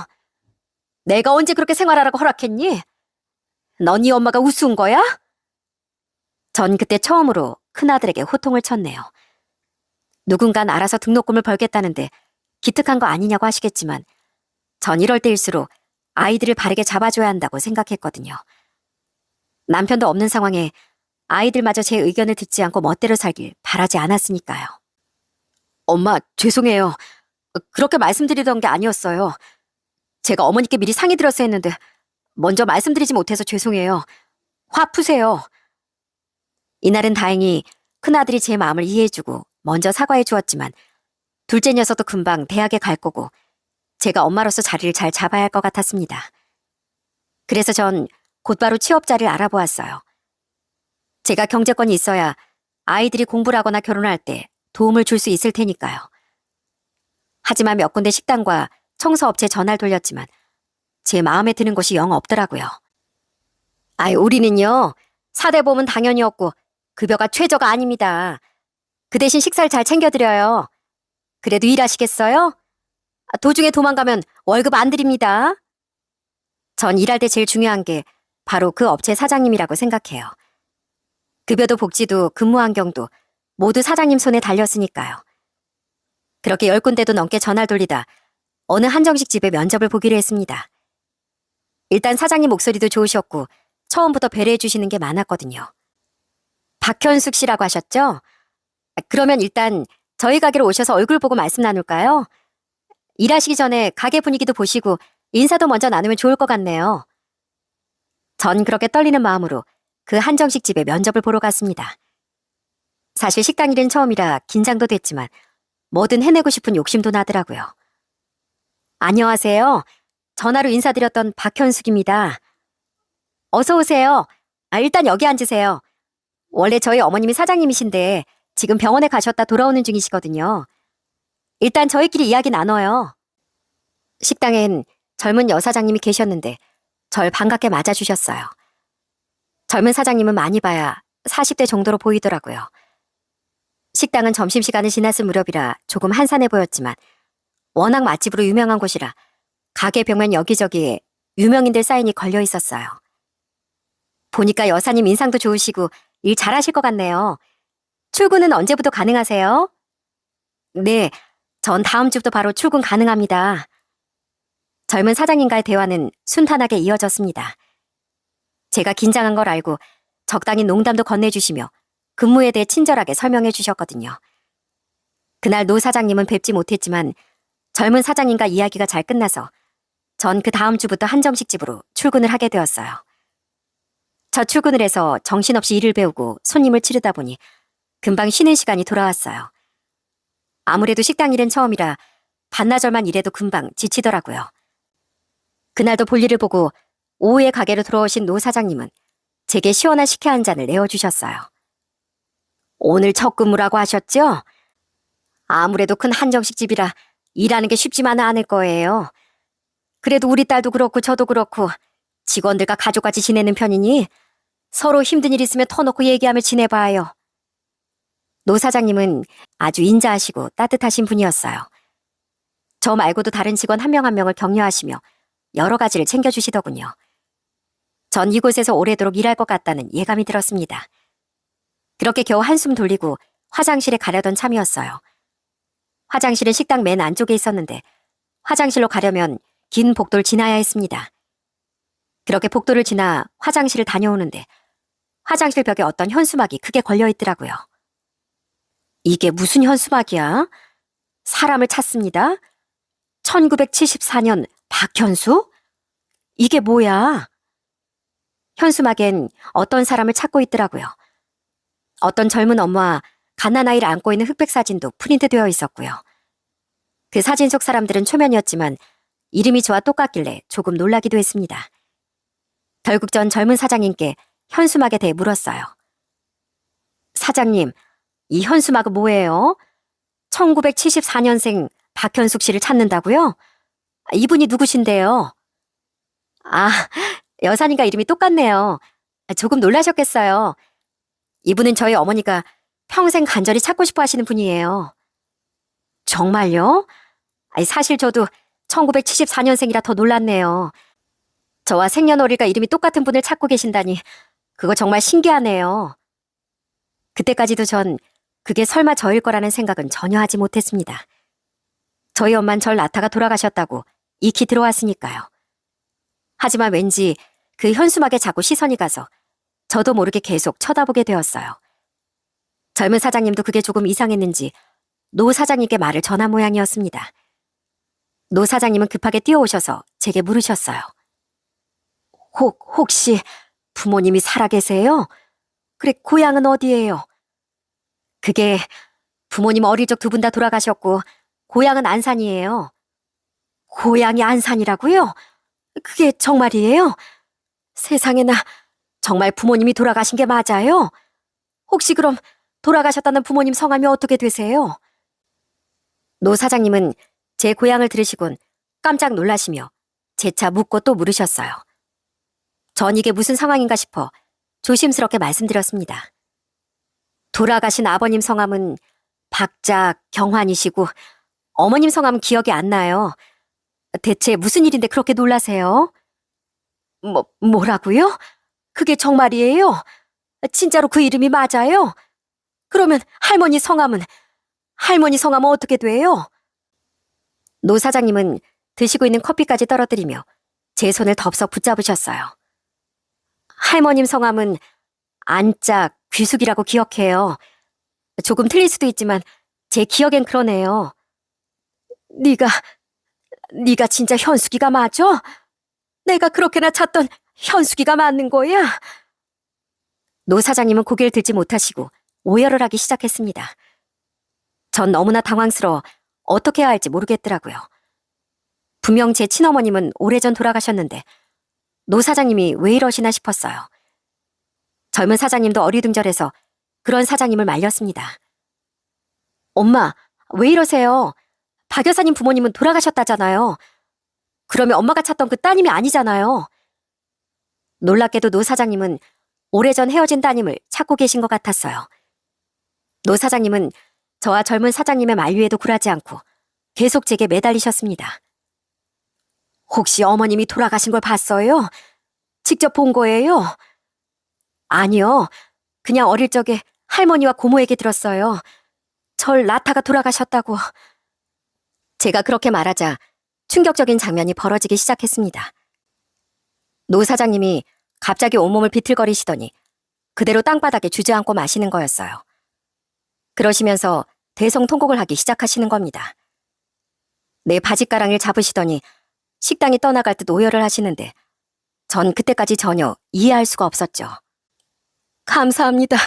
내가 언제 그렇게 생활하라고 허락했니? 넌 네 엄마가 우스운 거야? 전 그때 처음으로 큰아들에게 호통을 쳤네요. 누군간 알아서 등록금을 벌겠다는데 기특한 거 아니냐고 하시겠지만 전 이럴 때일수록 아이들을 바르게 잡아줘야 한다고 생각했거든요. 남편도 없는 상황에 아이들마저 제 의견을 듣지 않고 멋대로 살길 바라지 않았으니까요. 엄마, 죄송해요. 그렇게 말씀드리던 게 아니었어요. 제가 어머니께 미리 상의 드렸어야 했는데 먼저 말씀드리지 못해서 죄송해요. 화 푸세요. 이날은 다행히 큰아들이 제 마음을 이해해주고 먼저 사과해 주었지만 둘째 녀석도 금방 대학에 갈 거고 제가 엄마로서 자리를 잘 잡아야 할 것 같았습니다. 그래서 전 곧바로 취업 자리를 알아보았어요. 제가 경제권이 있어야 아이들이 공부를 하거나 결혼할 때 도움을 줄 수 있을 테니까요. 하지만 몇 군데 식당과 청소업체에 전화를 돌렸지만 제 마음에 드는 곳이 영 없더라고요. 우리는요, 사대보험은 당연히 없고 급여가 최저가 아닙니다. 그 대신 식사를 잘 챙겨드려요. 그래도 일하시겠어요? 도중에 도망가면 월급 안 드립니다. 전 일할 때 제일 중요한 게 바로 그 업체 사장님이라고 생각해요. 급여도 복지도 근무 환경도 모두 사장님 손에 달렸으니까요. 그렇게 10군데도 넘게 전화를 돌리다 어느 한정식 집에 면접을 보기로 했습니다. 일단 사장님 목소리도 좋으셨고 처음부터 배려해 주시는 게 많았거든요. 박현숙 씨라고 하셨죠? 그러면 일단 저희 가게로 오셔서 얼굴 보고 말씀 나눌까요? 일하시기 전에 가게 분위기도 보시고 인사도 먼저 나누면 좋을 것 같네요. 전 그렇게 떨리는 마음으로 그 한정식 집에 면접을 보러 갔습니다. 사실 식당 일은 처음이라 긴장도 됐지만 뭐든 해내고 싶은 욕심도 나더라고요. 안녕하세요. 전화로 인사드렸던 박현숙입니다. 어서 오세요. 일단 여기 앉으세요. 원래 저희 어머님이 사장님이신데 지금 병원에 가셨다 돌아오는 중이시거든요. 일단 저희끼리 이야기 나눠요. 식당엔 젊은 여사장님이 계셨는데 절 반갑게 맞아주셨어요. 젊은 사장님은 많이 봐야 40대 정도로 보이더라고요. 식당은 점심시간을 지났을 무렵이라 조금 한산해 보였지만 워낙 맛집으로 유명한 곳이라 가게 벽면 여기저기에 유명인들 사인이 걸려 있었어요. 보니까 여사님 인상도 좋으시고 일 잘하실 것 같네요. 출근은 언제부터 가능하세요? 네, 전 다음 주부터 바로 출근 가능합니다. 젊은 사장님과의 대화는 순탄하게 이어졌습니다. 제가 긴장한 걸 알고 적당히 농담도 건네주시며 근무에 대해 친절하게 설명해 주셨거든요. 그날 노 사장님은 뵙지 못했지만 젊은 사장님과 이야기가 잘 끝나서 전 그 다음 주부터 한정식 집으로 출근을 하게 되었어요. 첫 출근을 해서 정신없이 일을 배우고 손님을 치르다 보니 금방 쉬는 시간이 돌아왔어요. 아무래도 식당 일은 처음이라 반나절만 일해도 금방 지치더라고요. 그날도 볼일을 보고 오후에 가게로 들어오신 노 사장님은 제게 시원한 식혜 한 잔을 내어주셨어요. 오늘 첫 근무라고 하셨죠? 아무래도 큰 한정식 집이라 일하는 게 쉽지만은 않을 거예요. 그래도 우리 딸도 그렇고 저도 그렇고 직원들과 가족같이 지내는 편이니 서로 힘든 일 있으면 터놓고 얘기하며 지내봐요. 노 사장님은 아주 인자하시고 따뜻하신 분이었어요. 저 말고도 다른 직원 한 명 한 명을 격려하시며 여러 가지를 챙겨주시더군요. 전 이곳에서 오래도록 일할 것 같다는 예감이 들었습니다. 그렇게 겨우 한숨 돌리고 화장실에 가려던 참이었어요. 화장실은 식당 맨 안쪽에 있었는데 화장실로 가려면 긴 복도를 지나야 했습니다. 그렇게 복도를 지나 화장실을 다녀오는데 화장실 벽에 어떤 현수막이 크게 걸려있더라고요. 이게 무슨 현수막이야? 사람을 찾습니다. 1974년 박현수? 이게 뭐야? 현수막엔 어떤 사람을 찾고 있더라고요. 어떤 젊은 엄마와 갓난아이를 안고 있는 흑백 사진도 프린트되어 있었고요. 그 사진 속 사람들은 초면이었지만 이름이 저와 똑같길래 조금 놀라기도 했습니다. 결국 전 젊은 사장님께 현수막에 대해 물었어요. 사장님, 이 현수막은 뭐예요? 1974년생 박현숙 씨를 찾는다고요? 이분이 누구신데요? 여사님과 이름이 똑같네요. 조금 놀라셨겠어요. 이분은 저희 어머니가 평생 간절히 찾고 싶어 하시는 분이에요. 정말요? 사실 저도 1974년생이라 더 놀랐네요. 저와 생년월일과 이름이 똑같은 분을 찾고 계신다니 그거 정말 신기하네요. 그때까지도 전 그게 설마 저일 거라는 생각은 전혀 하지 못했습니다. 저희 엄만 절 낳다가 돌아가셨다고 익히 들어왔으니까요. 하지만 왠지 그 현수막에 자꾸 시선이 가서 저도 모르게 계속 쳐다보게 되었어요. 젊은 사장님도 그게 조금 이상했는지 노 사장님께 말을 전한 모양이었습니다. 노 사장님은 급하게 뛰어오셔서 제게 물으셨어요. 혹시 부모님이 살아계세요? 그래, 고향은 어디예요? 그게 부모님 어릴 적 두 분 다 돌아가셨고, 고향은 안산이에요. 고향이 안산이라고요? 그게 정말이에요? 세상에나, 정말 부모님이 돌아가신 게 맞아요? 혹시 그럼 돌아가셨다는 부모님 성함이 어떻게 되세요? 노 사장님은 제 고향을 들으시곤 깜짝 놀라시며 재차 묻고 또 물으셨어요. 전 이게 무슨 상황인가 싶어 조심스럽게 말씀드렸습니다. 돌아가신 아버님 성함은 박자 경환이시고 어머님 성함은 기억이 안 나요. 대체 무슨 일인데 그렇게 놀라세요? 뭐라고요? 그게 정말이에요? 진짜로 그 이름이 맞아요? 그러면 할머니 성함은 어떻게 돼요? 노 사장님은 드시고 있는 커피까지 떨어뜨리며 제 손을 덥석 붙잡으셨어요. 할머님 성함은 안짝 귀숙이라고 기억해요. 조금 틀릴 수도 있지만 제 기억엔 그러네요. 네가 진짜 현숙이가 맞아? 내가 그렇게나 찾던 현숙이가 맞는 거야? 노 사장님은 고개를 들지 못하시고 오열을 하기 시작했습니다. 전 너무나 당황스러워 어떻게 해야 할지 모르겠더라고요. 분명 제 친어머님은 오래전 돌아가셨는데 노 사장님이 왜 이러시나 싶었어요. 젊은 사장님도 어리둥절해서 그런 사장님을 말렸습니다. 엄마, 왜 이러세요? 박 여사님 부모님은 돌아가셨다잖아요. 그러면 엄마가 찾던 그 따님이 아니잖아요. 놀랍게도 노 사장님은 오래전 헤어진 따님을 찾고 계신 것 같았어요. 노 사장님은 저와 젊은 사장님의 만류에도 굴하지 않고 계속 제게 매달리셨습니다. 혹시 어머님이 돌아가신 걸 봤어요? 직접 본 거예요? 아니요. 그냥 어릴 적에 할머니와 고모에게 들었어요. 절 낳다가 돌아가셨다고. 제가 그렇게 말하자 충격적인 장면이 벌어지기 시작했습니다. 노 사장님이 갑자기 온몸을 비틀거리시더니 그대로 땅바닥에 주저앉고 마시는 거였어요. 그러시면서 대성통곡을 하기 시작하시는 겁니다. 내 바짓가랑이를 잡으시더니 식당이 떠나갈 듯 오열을 하시는데 전 그때까지 전혀 이해할 수가 없었죠. 감사합니다.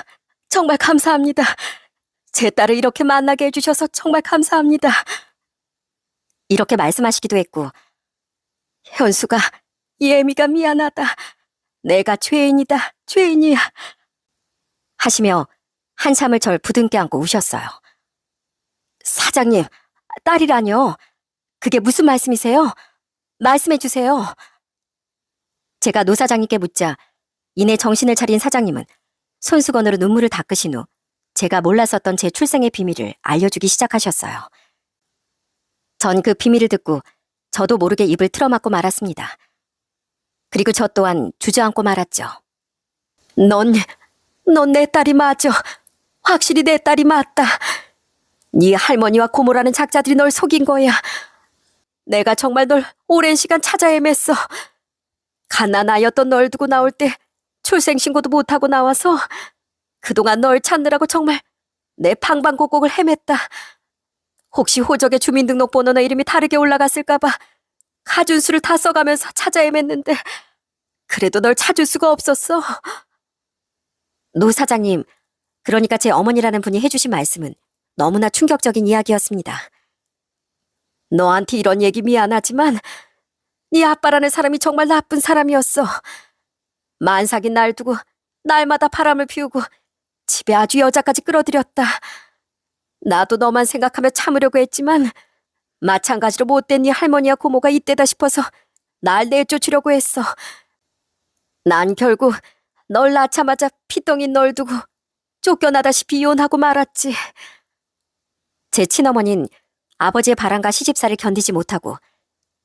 정말 감사합니다. 제 딸을 이렇게 만나게 해주셔서 정말 감사합니다. 이렇게 말씀하시기도 했고, 현수가, 예미가 미안하다. 내가 죄인이다, 죄인이야. 하시며 한참을 절 부둥켜 안고 우셨어요. 사장님, 딸이라뇨? 그게 무슨 말씀이세요? 말씀해 주세요. 제가 노 사장님께 묻자 이내 정신을 차린 사장님은 손수건으로 눈물을 닦으신 후 제가 몰랐었던 제 출생의 비밀을 알려주기 시작하셨어요. 전 그 비밀을 듣고 저도 모르게 입을 틀어막고 말았습니다. 그리고 저 또한 주저앉고 말았죠. 넌 내 딸이 맞아. 확실히 내 딸이 맞다. 네 할머니와 고모라는 작자들이 널 속인 거야. 내가 정말 널 오랜 시간 찾아 헤맸어. 갓난아이였던 널 두고 나올 때 출생신고도 못하고 나와서 그동안 널 찾느라고 정말 내 방방곡곡을 헤맸다. 혹시 호적에 주민등록번호나 이름이 다르게 올라갔을까봐 가준수를 다 써가면서 찾아 헤맸는데 그래도 널 찾을 수가 없었어. 노 사장님, 그러니까 제 어머니라는 분이 해주신 말씀은 너무나 충격적인 이야기였습니다. 너한테 이런 얘기 미안하지만 네 아빠라는 사람이 정말 나쁜 사람이었어. 만삭인 날 두고 날마다 바람을 피우고 집에 아주 여자까지 끌어들였다. 나도 너만 생각하며 참으려고 했지만 마찬가지로 못된 네 할머니와 고모가 이때다 싶어서 날 내쫓으려고 했어. 난 결국 널 낳자마자 피덩인 널 두고 쫓겨나다시피 이혼하고 말았지. 제 친어머니는 아버지의 바람과 시집살을 견디지 못하고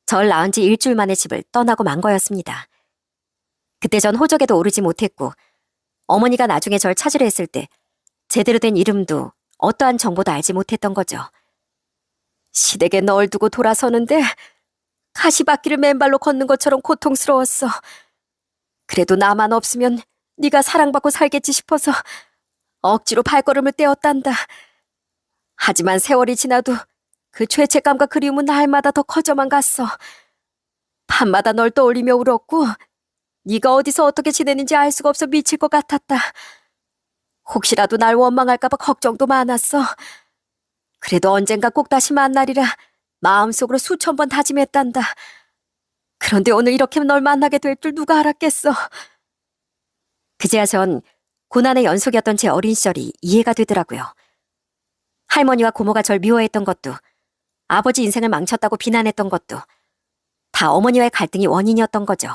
절 낳은 지 일주일 만에 집을 떠나고 만 거였습니다. 그때 전 호적에도 오르지 못했고 어머니가 나중에 절 찾으려 했을 때 제대로 된 이름도 어떠한 정보도 알지 못했던 거죠. 시댁에 널 두고 돌아서는데 가시밭길을 맨발로 걷는 것처럼 고통스러웠어. 그래도 나만 없으면 네가 사랑받고 살겠지 싶어서 억지로 발걸음을 떼었단다. 하지만 세월이 지나도 그 죄책감과 그리움은 날마다 더 커져만 갔어. 밤마다 널 떠올리며 울었고 네가 어디서 어떻게 지내는지 알 수가 없어 미칠 것 같았다. 혹시라도 날 원망할까 봐 걱정도 많았어. 그래도 언젠가 꼭 다시 만나리라 마음속으로 수천 번 다짐했단다. 그런데 오늘 이렇게 널 만나게 될 줄 누가 알았겠어. 그제야 전 고난의 연속이었던 제 어린 시절이 이해가 되더라고요. 할머니와 고모가 절 미워했던 것도, 아버지 인생을 망쳤다고 비난했던 것도 다 어머니와의 갈등이 원인이었던 거죠.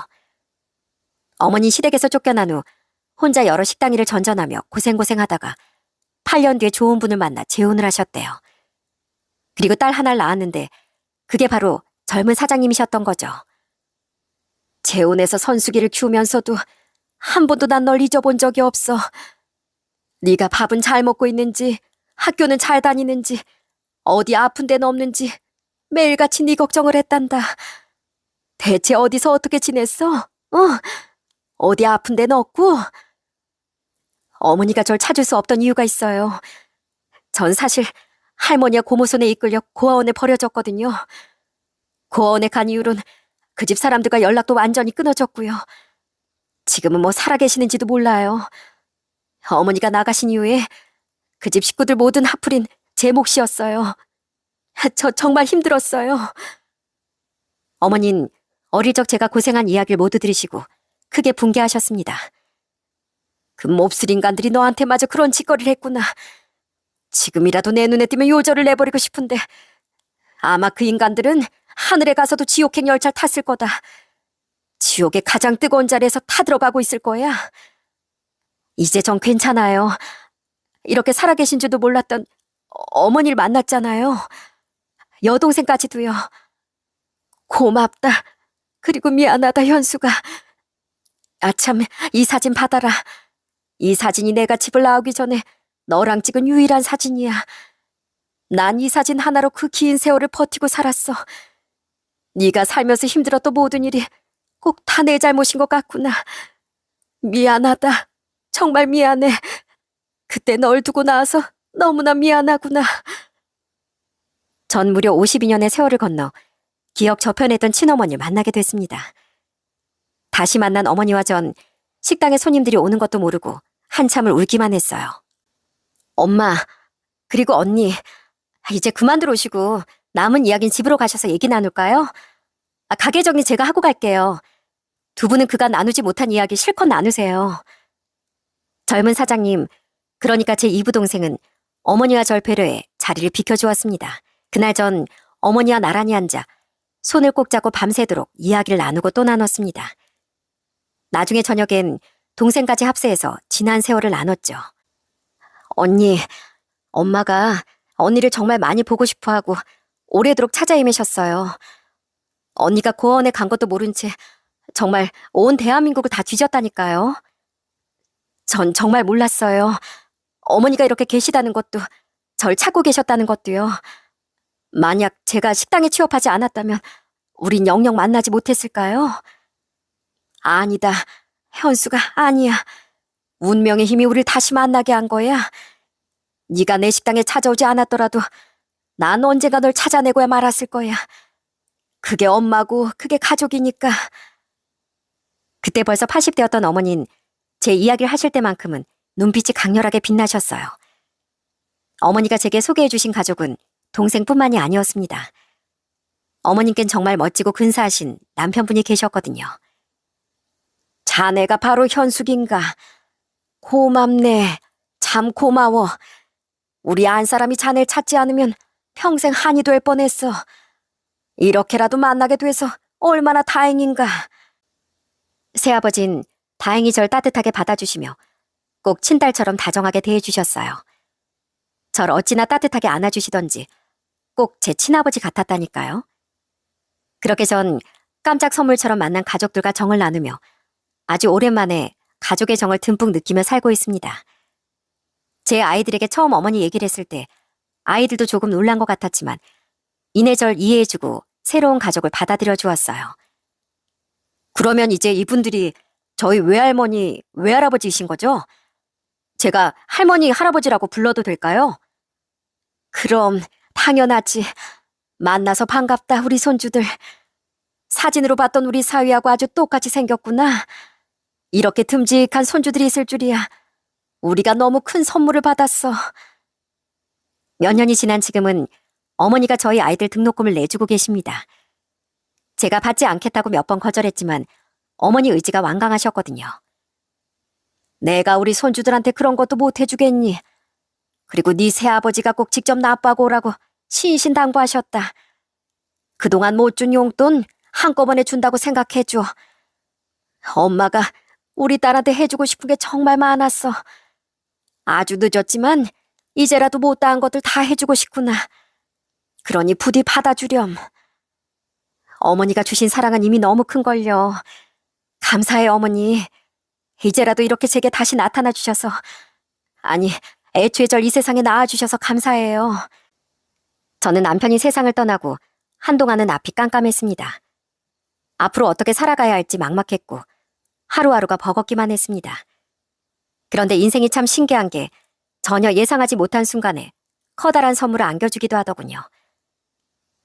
어머니 시댁에서 쫓겨난 후 혼자 여러 식당 일을 전전하며 고생하다가 8년 뒤에 좋은 분을 만나 재혼을 하셨대요. 그리고 딸 하나를 낳았는데 그게 바로 젊은 사장님이셨던 거죠. 재혼해서 선수기를 키우면서도 한 번도 난 널 잊어본 적이 없어. 네가 밥은 잘 먹고 있는지, 학교는 잘 다니는지, 어디 아픈 데는 없는지 매일같이 네 걱정을 했단다. 대체 어디서 어떻게 지냈어? 어디 아픈 데는 없고? 어머니가 절 찾을 수 없던 이유가 있어요. 전 사실 할머니와 고모 손에 이끌려 고아원에 버려졌거든요. 고아원에 간 이후로는 그 집 사람들과 연락도 완전히 끊어졌고요. 지금은 뭐 살아계시는지도 몰라요. 어머니가 나가신 이후에 그 집 식구들 모든 하풀인 제 몫이었어요. 저 정말 힘들었어요. 어머닌 어릴 적 제가 고생한 이야기를 모두 들으시고 크게 분개하셨습니다. 그 몹쓸 인간들이 너한테마저 그런 짓거리를 했구나. 지금이라도 내 눈에 띄면 요절을 내버리고 싶은데 아마 그 인간들은 하늘에 가서도 지옥행 열차를 탔을 거다. 지옥의 가장 뜨거운 자리에서 타들어가고 있을 거야. 이제 전 괜찮아요. 이렇게 살아계신 줄도 몰랐던 어머니를 만났잖아요. 여동생까지도요. 고맙다. 그리고 미안하다, 현수가. 아참, 이 사진 받아라. 이 사진이 내가 집을 나오기 전에 너랑 찍은 유일한 사진이야. 난 이 사진 하나로 그 긴 세월을 버티고 살았어. 네가 살면서 힘들었던 모든 일이 꼭 다 내 잘못인 것 같구나. 미안하다. 정말 미안해. 그때 널 두고 나와서 너무나 미안하구나. 전 무려 52년의 세월을 건너 기억 저편에 있던 친어머니를 만나게 됐습니다. 다시 만난 어머니와 전 식당에 손님들이 오는 것도 모르고 한참을 울기만 했어요. 엄마, 그리고 언니, 이제 그만 들어오시고 남은 이야기는 집으로 가셔서 얘기 나눌까요? 가게 정리 제가 하고 갈게요. 두 분은 그간 나누지 못한 이야기 실컷 나누세요. 젊은 사장님, 그러니까 제 이부 동생은 어머니와 절 배려해 자리를 비켜주었습니다. 그날 전 어머니와 나란히 앉아 손을 꼭 잡고 밤새도록 이야기를 나누고 또 나눴습니다. 나중에 저녁엔 동생까지 합세해서 지난 세월을 나눴죠. 언니, 엄마가 언니를 정말 많이 보고 싶어하고 오래도록 찾아 헤매셨어요. 언니가 고아원에 간 것도 모른 채 정말 온 대한민국을 다 뒤졌다니까요. 전 정말 몰랐어요. 어머니가 이렇게 계시다는 것도, 절 찾고 계셨다는 것도요. 만약 제가 식당에 취업하지 않았다면 우린 영영 만나지 못했을까요? 아니다. 현수가 아니야. 운명의 힘이 우리를 다시 만나게 한 거야. 네가 내 식당에 찾아오지 않았더라도 난 언젠가 널 찾아내고야 말았을 거야. 그게 엄마고 그게 가족이니까. 그때 벌써 80대였던 어머니는 제 이야기를 하실 때만큼은 눈빛이 강렬하게 빛나셨어요. 어머니가 제게 소개해 주신 가족은 동생뿐만이 아니었습니다. 어머님께는 정말 멋지고 근사하신 남편분이 계셨거든요. 자네가 바로 현숙인가? 고맙네. 참 고마워. 우리 안 사람이 자네를 찾지 않으면 평생 한이 될 뻔했어. 이렇게라도 만나게 돼서 얼마나 다행인가. 새아버진 다행히 절 따뜻하게 받아주시며 꼭 친딸처럼 다정하게 대해주셨어요. 절 어찌나 따뜻하게 안아주시던지 꼭 제 친아버지 같았다니까요. 그렇게 전 깜짝 선물처럼 만난 가족들과 정을 나누며 아주 오랜만에 가족의 정을 듬뿍 느끼며 살고 있습니다. 제 아이들에게 처음 어머니 얘기를 했을 때 아이들도 조금 놀란 것 같았지만 이내 절 이해해주고 새로운 가족을 받아들여 주었어요. 그러면 이제 이분들이 저희 외할머니, 외할아버지이신 거죠? 제가 할머니, 할아버지라고 불러도 될까요? 그럼 당연하지. 만나서 반갑다, 우리 손주들. 사진으로 봤던 우리 사위하고 아주 똑같이 생겼구나. 이렇게 듬직한 손주들이 있을 줄이야. 우리가 너무 큰 선물을 받았어. 몇 년이 지난 지금은 어머니가 저희 아이들 등록금을 내주고 계십니다. 제가 받지 않겠다고 몇 번 거절했지만 어머니 의지가 완강하셨거든요. 내가 우리 손주들한테 그런 것도 못 해주겠니? 그리고 네 새아버지가 꼭 직접 납부하고 오라고 신신당부하셨다. 그동안 못 준 용돈 한꺼번에 준다고 생각해줘. 엄마가 우리 딸한테 해주고 싶은 게 정말 많았어. 아주 늦었지만 이제라도 못다한 것들 다 해주고 싶구나. 그러니 부디 받아주렴. 어머니가 주신 사랑은 이미 너무 큰걸요. 감사해 어머니. 이제라도 이렇게 제게 다시 나타나 주셔서, 아니 애초에 절 이 세상에 낳아주셔서 감사해요. 저는 남편이 세상을 떠나고 한동안은 앞이 깜깜했습니다. 앞으로 어떻게 살아가야 할지 막막했고 하루하루가 버겁기만 했습니다. 그런데 인생이 참 신기한 게 전혀 예상하지 못한 순간에 커다란 선물을 안겨주기도 하더군요.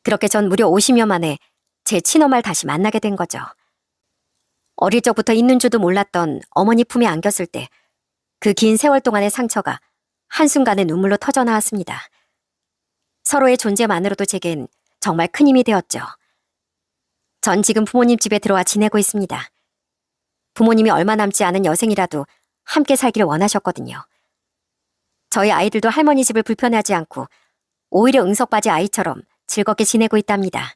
그렇게 전 무려 50년 만에 제 친엄마를 다시 만나게 된 거죠. 어릴 적부터 있는 줄도 몰랐던 어머니 품에 안겼을 때 그 긴 세월 동안의 상처가 한순간에 눈물로 터져 나왔습니다. 서로의 존재만으로도 제겐 정말 큰 힘이 되었죠. 전 지금 부모님 집에 들어와 지내고 있습니다. 부모님이 얼마 남지 않은 여생이라도 함께 살기를 원하셨거든요. 저희 아이들도 할머니 집을 불편해하지 않고 오히려 응석바지 아이처럼 즐겁게 지내고 있답니다.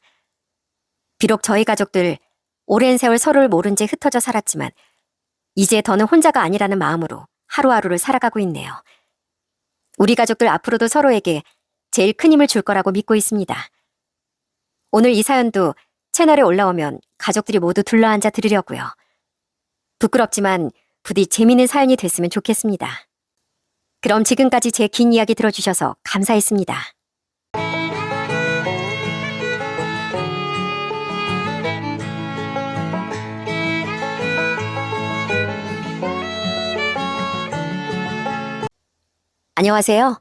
비록 저희 가족들 오랜 세월 서로를 모른 채 흩어져 살았지만 이제 더는 혼자가 아니라는 마음으로 하루하루를 살아가고 있네요. 우리 가족들 앞으로도 서로에게 제일 큰 힘을 줄 거라고 믿고 있습니다. 오늘 이 사연도 채널에 올라오면 가족들이 모두 둘러앉아 들으려고요. 부끄럽지만 부디 재미있는 사연이 됐으면 좋겠습니다. 그럼 지금까지 제 긴 이야기 들어주셔서 감사했습니다. 안녕하세요.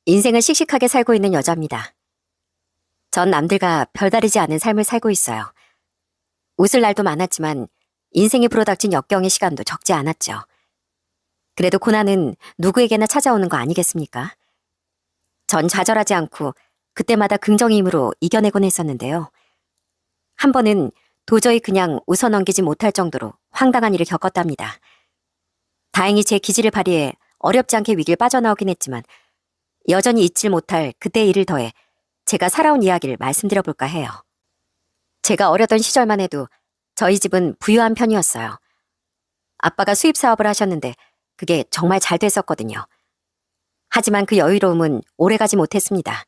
인생을 씩씩하게 살고 있는 여자입니다. 전 남들과 별다르지 않은 삶을 살고 있어요. 웃을 날도 많았지만 인생에 불어닥친 역경의 시간도 적지 않았죠. 그래도 고난은 누구에게나 찾아오는 거 아니겠습니까? 전 좌절하지 않고 그때마다 긍정의 힘으로 이겨내곤 했었는데요. 한 번은 도저히 그냥 웃어 넘기지 못할 정도로 황당한 일을 겪었답니다. 다행히 제 기질을 발휘해 어렵지 않게 위기를 빠져나오긴 했지만 여전히 잊질 못할 그때의 일을 더해 제가 살아온 이야기를 말씀드려볼까 해요. 제가 어렸던 시절만 해도 저희 집은 부유한 편이었어요. 아빠가 수입 사업을 하셨는데 그게 정말 잘 됐었거든요. 하지만 그 여유로움은 오래가지 못했습니다.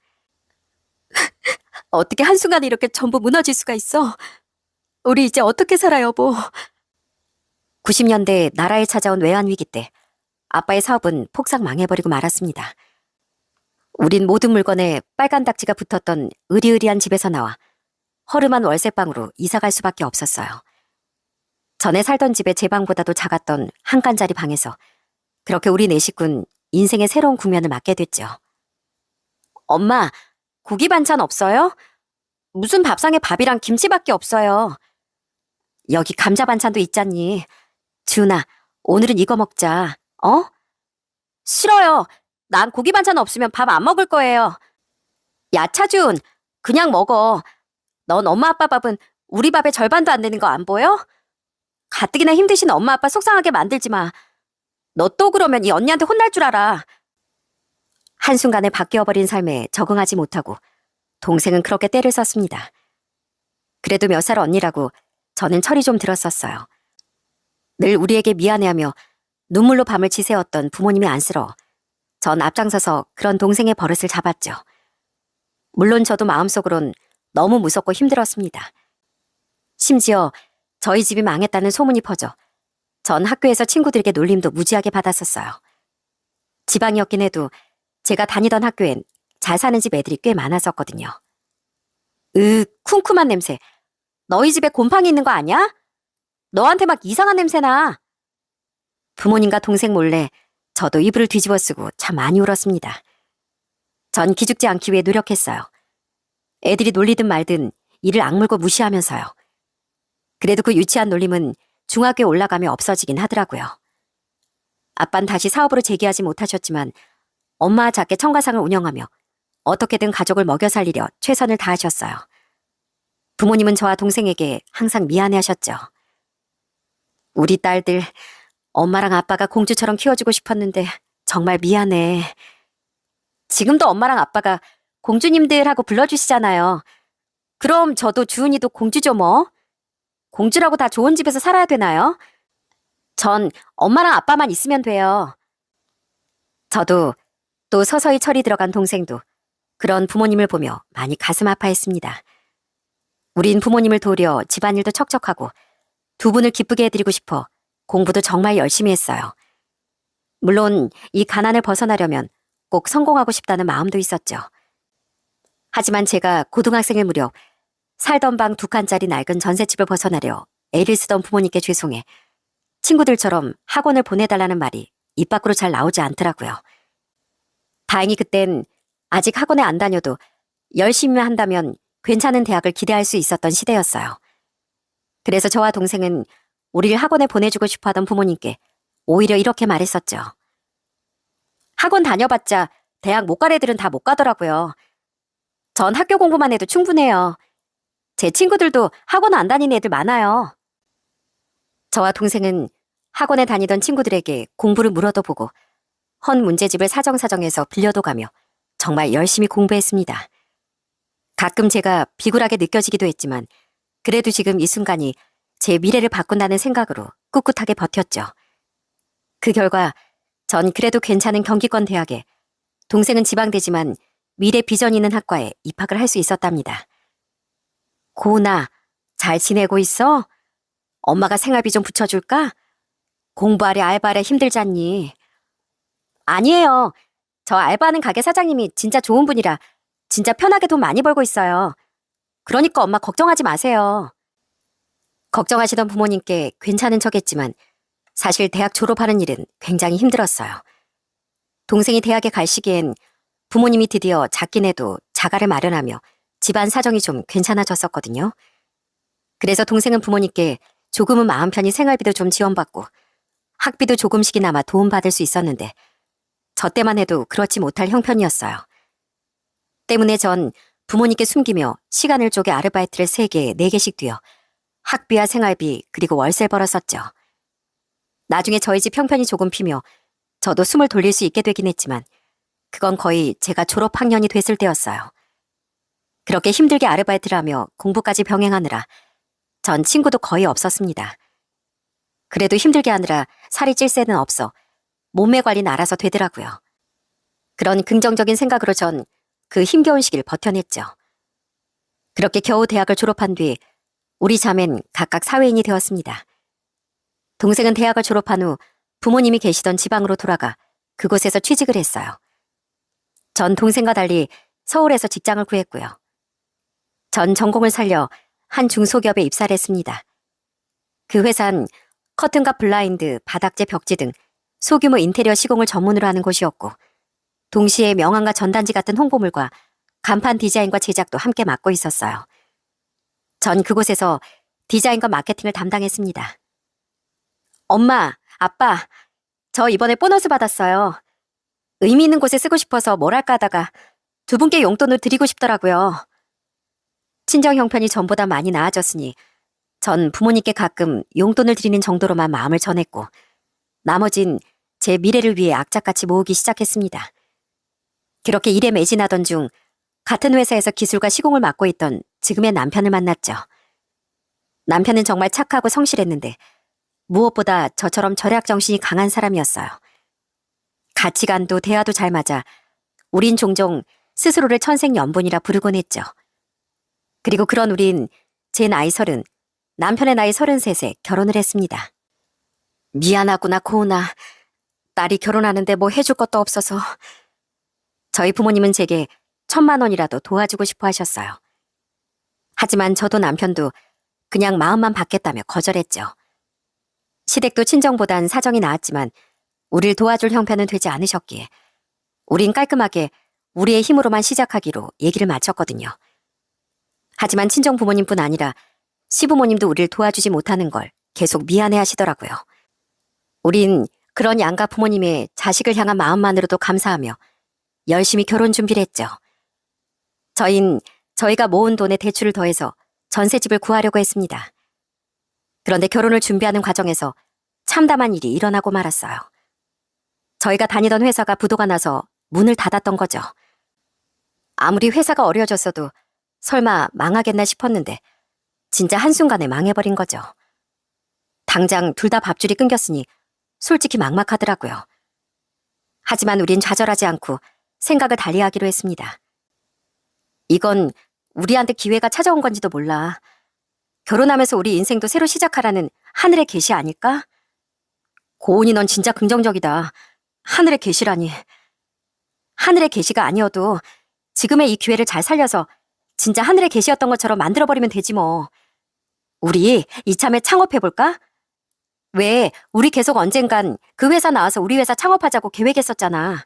어떻게 한순간에 이렇게 전부 무너질 수가 있어? 우리 이제 어떻게 살아, 여보? 90년대 나라에 찾아온 외환위기 때 아빠의 사업은 폭삭 망해버리고 말았습니다. 우린 모든 물건에 빨간 딱지가 붙었던 으리으리한 집에서 나와 허름한 월세방으로 이사갈 수밖에 없었어요. 전에 살던 집의 제 방보다도 작았던 한 칸짜리 방에서 그렇게 우리 네 식구는 인생의 새로운 국면을 맞게 됐죠. 엄마, 고기 반찬 없어요? 무슨 밥상에 밥이랑 김치밖에 없어요. 여기 감자 반찬도 있잖니. 지훈아, 오늘은 이거 먹자. 어? 싫어요. 난 고기 반찬 없으면 밥 안 먹을 거예요. 야, 차준, 그냥 먹어. 넌 엄마 아빠 밥은 우리 밥의 절반도 안 되는 거 안 보여? 가뜩이나 힘드신 엄마 아빠 속상하게 만들지 마. 너 또 그러면 이 언니한테 혼날 줄 알아. 한순간에 바뀌어버린 삶에 적응하지 못하고 동생은 그렇게 떼를 썼습니다. 그래도 몇 살 언니라고 저는 철이 좀 들었었어요. 늘 우리에게 미안해하며 눈물로 밤을 지새웠던 부모님이 안쓰러워 전 앞장서서 그런 동생의 버릇을 잡았죠. 물론 저도 마음속으론 너무 무섭고 힘들었습니다. 심지어 저희 집이 망했다는 소문이 퍼져 전 학교에서 친구들에게 놀림도 무지하게 받았었어요. 지방이었긴 해도 제가 다니던 학교엔 잘 사는 집 애들이 꽤 많았었거든요. 쿰쿰한 냄새. 너희 집에 곰팡이 있는 거 아니야? 너한테 막 이상한 냄새나. 부모님과 동생 몰래 저도 이불을 뒤집어 쓰고 참 많이 울었습니다. 전 기죽지 않기 위해 노력했어요. 애들이 놀리든 말든 이를 악물고 무시하면서요. 그래도 그 유치한 놀림은 중학교에 올라가며 없어지긴 하더라고요. 아빤 다시 사업으로 재기하지 못하셨지만 엄마와 작게 청가상을 운영하며 어떻게든 가족을 먹여 살리려 최선을 다하셨어요. 부모님은 저와 동생에게 항상 미안해하셨죠. 우리 딸들, 엄마랑 아빠가 공주처럼 키워주고 싶었는데 정말 미안해. 지금도 엄마랑 아빠가 공주님들하고 불러주시잖아요. 그럼 저도 주은이도 공주죠 뭐. 공주라고 다 좋은 집에서 살아야 되나요? 전 엄마랑 아빠만 있으면 돼요. 저도 또 서서히 철이 들어간 동생도 그런 부모님을 보며 많이 가슴 아파했습니다. 우린 부모님을 도우려 집안일도 척척하고 두 분을 기쁘게 해드리고 싶어 공부도 정말 열심히 했어요. 물론 이 가난을 벗어나려면 꼭 성공하고 싶다는 마음도 있었죠. 하지만 제가 고등학생일 무렵 살던 방 2칸짜리 낡은 전셋집을 벗어나려 애를 쓰던 부모님께 죄송해 친구들처럼 학원을 보내달라는 말이 입 밖으로 잘 나오지 않더라고요. 다행히 그땐 아직 학원에 안 다녀도 열심히 한다면 괜찮은 대학을 기대할 수 있었던 시대였어요. 그래서 저와 동생은 우리를 학원에 보내주고 싶어 하던 부모님께 오히려 이렇게 말했었죠. 학원 다녀봤자 대학 못 갈 애들은 다 못 가더라고요. 전 학교 공부만 해도 충분해요. 제 친구들도 학원 안 다니는 애들 많아요. 저와 동생은 학원에 다니던 친구들에게 공부를 물어도 보고 헌 문제집을 사정사정해서 빌려도 가며 정말 열심히 공부했습니다. 가끔 제가 비굴하게 느껴지기도 했지만 그래도 지금 이 순간이 제 미래를 바꾼다는 생각으로 꿋꿋하게 버텼죠. 그 결과 전 그래도 괜찮은 경기권 대학에, 동생은 지방대지만 미래 비전 있는 학과에 입학을 할 수 있었답니다. 고은아, 잘 지내고 있어? 엄마가 생활비 좀 붙여줄까? 공부하래 알바하래 힘들잖니. 아니에요. 저 알바하는 가게 사장님이 진짜 좋은 분이라 진짜 편하게 돈 많이 벌고 있어요. 그러니까 엄마 걱정하지 마세요. 걱정하시던 부모님께 괜찮은 척했지만 사실 대학 졸업하는 일은 굉장히 힘들었어요. 동생이 대학에 갈 시기엔 부모님이 드디어 작긴 해도 자가를 마련하며 집안 사정이 좀 괜찮아졌었거든요. 그래서 동생은 부모님께 조금은 마음 편히 생활비도 좀 지원받고 학비도 조금씩이나마 도움받을 수 있었는데 저 때만 해도 그렇지 못할 형편이었어요. 때문에 전 부모님께 숨기며 시간을 쪼개 아르바이트를 3개, 4개씩 뛰어 학비와 생활비 그리고 월세를 벌었었죠. 나중에 저희 집 형편이 조금 피며 저도 숨을 돌릴 수 있게 되긴 했지만 그건 거의 제가 졸업 학년이 됐을 때였어요. 그렇게 힘들게 아르바이트를 하며 공부까지 병행하느라 전 친구도 거의 없었습니다. 그래도 힘들게 하느라 살이 찔 새는 없어 몸매 관리는 알아서 되더라고요. 그런 긍정적인 생각으로 전 그 힘겨운 시기를 버텨냈죠. 그렇게 겨우 대학을 졸업한 뒤 우리 자매는 각각 사회인이 되었습니다. 동생은 대학을 졸업한 후 부모님이 계시던 지방으로 돌아가 그곳에서 취직을 했어요. 전 동생과 달리 서울에서 직장을 구했고요. 전 전공을 살려 한 중소기업에 입사를 했습니다. 그 회사는 커튼과 블라인드, 바닥재 벽지 등 소규모 인테리어 시공을 전문으로 하는 곳이었고 동시에 명함과 전단지 같은 홍보물과 간판 디자인과 제작도 함께 맡고 있었어요. 전 그곳에서 디자인과 마케팅을 담당했습니다. 엄마, 아빠, 저 이번에 보너스 받았어요. 의미 있는 곳에 쓰고 싶어서 뭘 할까 하다가 두 분께 용돈을 드리고 싶더라고요. 친정 형편이 전보다 많이 나아졌으니 전 부모님께 가끔 용돈을 드리는 정도로만 마음을 전했고 나머진 제 미래를 위해 악착같이 모으기 시작했습니다. 그렇게 일에 매진하던 중 같은 회사에서 기술과 시공을 맡고 있던 지금의 남편을 만났죠. 남편은 정말 착하고 성실했는데 무엇보다 저처럼 절약 정신이 강한 사람이었어요. 가치관도 대화도 잘 맞아 우린 종종 스스로를 천생연분이라 부르곤 했죠. 그리고 그런 우린 제 나이 30, 남편의 나이 33에 결혼을 했습니다. 미안하구나 고은아. 딸이 결혼하는데 뭐 해줄 것도 없어서. 저희 부모님은 제게 1,000만 원이라도 도와주고 싶어 하셨어요. 하지만 저도 남편도 그냥 마음만 받겠다며 거절했죠. 시댁도 친정보단 사정이 나았지만 우릴 도와줄 형편은 되지 않으셨기에 우린 깔끔하게 우리의 힘으로만 시작하기로 얘기를 마쳤거든요. 하지만 친정 부모님뿐 아니라 시부모님도 우릴 도와주지 못하는 걸 계속 미안해 하시더라고요. 우린 그런 양가 부모님의 자식을 향한 마음만으로도 감사하며 열심히 결혼 준비를 했죠. 저희가 모은 돈에 대출을 더해서 전셋집을 구하려고 했습니다. 그런데 결혼을 준비하는 과정에서 참담한 일이 일어나고 말았어요. 저희가 다니던 회사가 부도가 나서 문을 닫았던 거죠. 아무리 회사가 어려워졌어도 설마 망하겠나 싶었는데 진짜 한순간에 망해버린 거죠. 당장 둘 다 밥줄이 끊겼으니 솔직히 막막하더라고요. 하지만 우린 좌절하지 않고 생각을 달리하기로 했습니다. 이건 우리한테 기회가 찾아온 건지도 몰라. 결혼하면서 우리 인생도 새로 시작하라는 하늘의 계시 아닐까? 고은이 넌 진짜 긍정적이다. 하늘의 계시라니. 하늘의 계시가 아니어도 지금의 이 기회를 잘 살려서 진짜 하늘의 계시였던 것처럼 만들어버리면 되지 뭐. 우리 이참에 창업해볼까? 왜 우리 계속 언젠간 그 회사 나와서 우리 회사 창업하자고 계획했었잖아.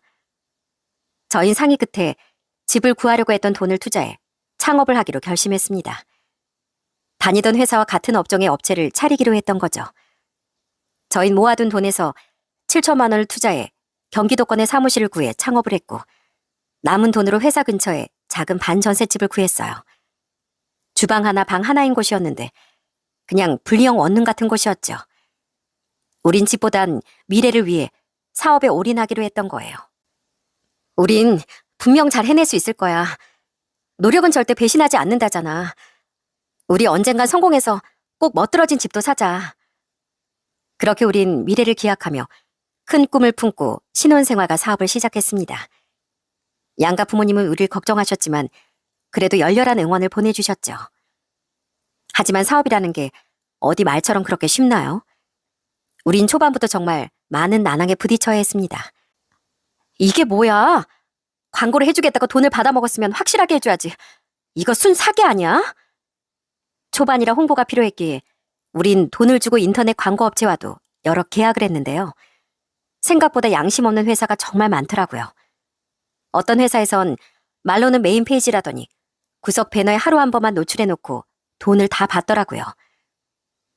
저희 상의 끝에 집을 구하려고 했던 돈을 투자해 창업을 하기로 결심했습니다. 다니던 회사와 같은 업종의 업체를 차리기로 했던 거죠. 저희 모아둔 돈에서 7천만 원을 투자해 경기도권에 사무실을 구해 창업을 했고 남은 돈으로 회사 근처에 작은 반전셋집을 구했어요. 주방 하나 방 하나인 곳이었는데 그냥 분리형 원룸 같은 곳이었죠. 우린 집보단 미래를 위해 사업에 올인하기로 했던 거예요. 우린 분명 잘 해낼 수 있을 거야. 노력은 절대 배신하지 않는다잖아. 우리 언젠간 성공해서 꼭 멋들어진 집도 사자. 그렇게 우린 미래를 기약하며 큰 꿈을 품고 신혼생활과 사업을 시작했습니다. 양가 부모님은 우리를 걱정하셨지만 그래도 열렬한 응원을 보내주셨죠. 하지만 사업이라는 게 어디 말처럼 그렇게 쉽나요? 우린 초반부터 정말 많은 난항에 부딪혀야 했습니다. 이게 뭐야? 광고를 해주겠다고 돈을 받아먹었으면 확실하게 해줘야지. 이거 순 사기 아니야? 초반이라 홍보가 필요했기에 우린 돈을 주고 인터넷 광고업체와도 여러 계약을 했는데요. 생각보다 양심 없는 회사가 정말 많더라고요. 어떤 회사에선 말로는 메인 페이지라더니 구석 배너에 하루 한 번만 노출해놓고 돈을 다 받더라고요.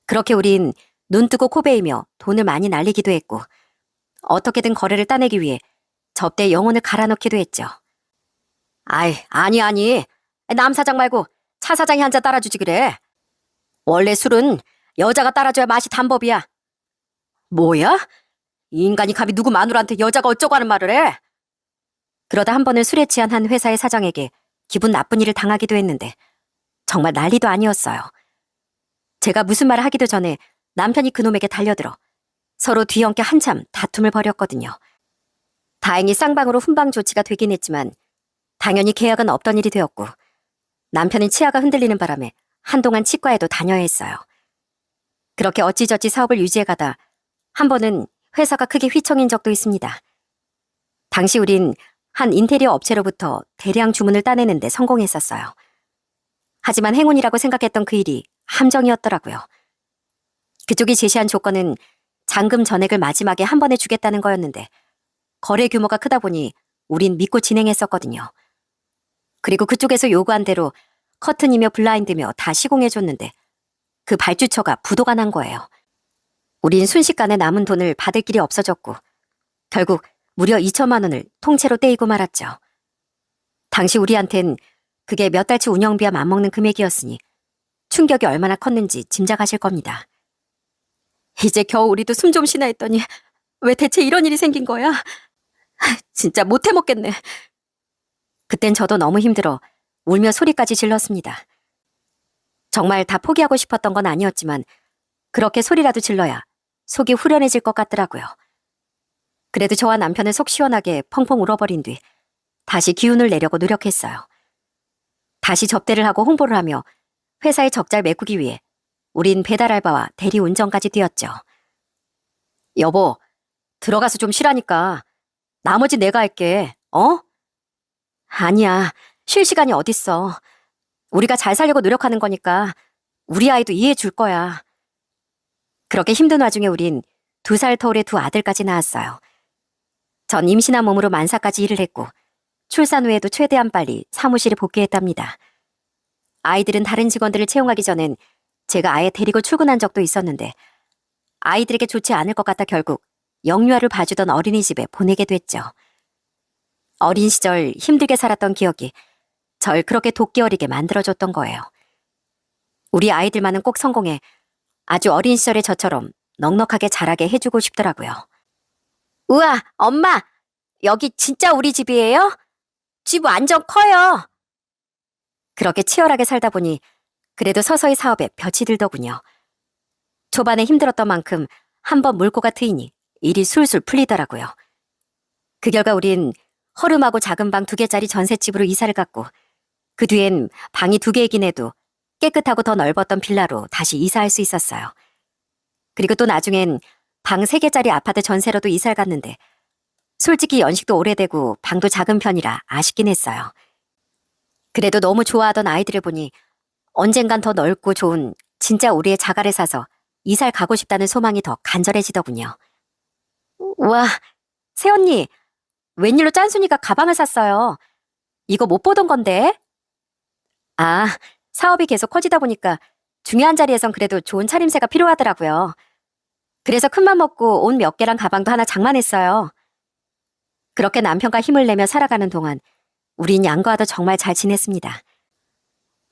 그렇게 우린 눈 뜨고 코 베이며 돈을 많이 날리기도 했고 어떻게든 거래를 따내기 위해 접대에 영혼을 갈아넣기도 했죠. 아니. 남 사장 말고 차 사장이 한 잔 따라주지 그래. 원래 술은 여자가 따라줘야 맛이 단 법이야. 뭐야? 이 인간이 감히 누구 마누라한테 여자가 어쩌고 하는 말을 해? 그러다 한 번은 술에 취한 한 회사의 사장에게 기분 나쁜 일을 당하기도 했는데 정말 난리도 아니었어요. 제가 무슨 말을 하기도 전에 남편이 그놈에게 달려들어 서로 뒤엉켜 한참 다툼을 벌였거든요. 다행히 쌍방으로 훈방 조치가 되긴 했지만 당연히 계약은 없던 일이 되었고 남편은 치아가 흔들리는 바람에 한동안 치과에도 다녀야 했어요. 그렇게 어찌저찌 사업을 유지해가다 한 번은 회사가 크게 휘청인 적도 있습니다. 당시 우린 한 인테리어 업체로부터 대량 주문을 따내는데 성공했었어요. 하지만 행운이라고 생각했던 그 일이 함정이었더라고요. 그쪽이 제시한 조건은 잔금 전액을 마지막에 한 번에 주겠다는 거였는데 거래 규모가 크다 보니 우린 믿고 진행했었거든요. 그리고 그쪽에서 요구한 대로 커튼이며 블라인드며 다 시공해줬는데 그 발주처가 부도가 난 거예요. 우린 순식간에 남은 돈을 받을 길이 없어졌고 결국 무려 2천만 원을 통째로 떼이고 말았죠. 당시 우리한텐 그게 몇 달치 운영비와 맞먹는 금액이었으니 충격이 얼마나 컸는지 짐작하실 겁니다. 이제 겨우 우리도 숨 좀 쉬나 했더니 왜 대체 이런 일이 생긴 거야? 진짜 못 해먹겠네. 그땐 저도 너무 힘들어 울며 소리까지 질렀습니다. 정말 다 포기하고 싶었던 건 아니었지만 그렇게 소리라도 질러야 속이 후련해질 것 같더라고요. 그래도 저와 남편은 속 시원하게 펑펑 울어버린 뒤 다시 기운을 내려고 노력했어요. 다시 접대를 하고 홍보를 하며 회사의 적자를 메꾸기 위해 우린 배달 알바와 대리 운전까지 뛰었죠. 여보, 들어가서 좀 쉬라니까. 나머지 내가 할게, 어? 아니야, 쉴 시간이 어딨어. 우리가 잘 살려고 노력하는 거니까 우리 아이도 이해해 줄 거야. 그렇게 힘든 와중에 우린 2살 터울의 2 아들까지 낳았어요. 전 임신한 몸으로 만사까지 일을 했고 출산 후에도 최대한 빨리 사무실에 복귀했답니다. 아이들은 다른 직원들을 채용하기 전엔 제가 아예 데리고 출근한 적도 있었는데 아이들에게 좋지 않을 것 같아 결국 영유아를 봐주던 어린이집에 보내게 됐죠. 어린 시절 힘들게 살았던 기억이 절 그렇게 도끼 어리게 만들어줬던 거예요. 우리 아이들만은 꼭 성공해 아주 어린 시절의 저처럼 넉넉하게 자라게 해주고 싶더라고요. 우와, 엄마! 여기 진짜 우리 집이에요? 집 완전 커요. 그렇게 치열하게 살다 보니 그래도 서서히 사업에 볕이 들더군요. 초반에 힘들었던 만큼 한번 물꼬가 트이니 일이 술술 풀리더라고요. 그 결과 우린 허름하고 작은 방 2개짜리 전셋집으로 이사를 갔고 그 뒤엔 방이 2개이긴 해도 깨끗하고 더 넓었던 빌라로 다시 이사할 수 있었어요. 그리고 또 나중엔 방 3개짜리 아파트 전세로도 이사를 갔는데 솔직히 연식도 오래되고 방도 작은 편이라 아쉽긴 했어요. 그래도 너무 좋아하던 아이들을 보니 언젠간 더 넓고 좋은 진짜 우리의 자가를 사서 이사를 가고 싶다는 소망이 더 간절해지더군요. 와, 새언니, 웬일로 짠순이가 가방을 샀어요. 이거 못 보던 건데? 아, 사업이 계속 커지다 보니까 중요한 자리에선 그래도 좋은 차림새가 필요하더라고요. 그래서 큰맘 먹고 옷 몇 개랑 가방도 하나 장만했어요. 그렇게 남편과 힘을 내며 살아가는 동안 우린 양가와도 정말 잘 지냈습니다.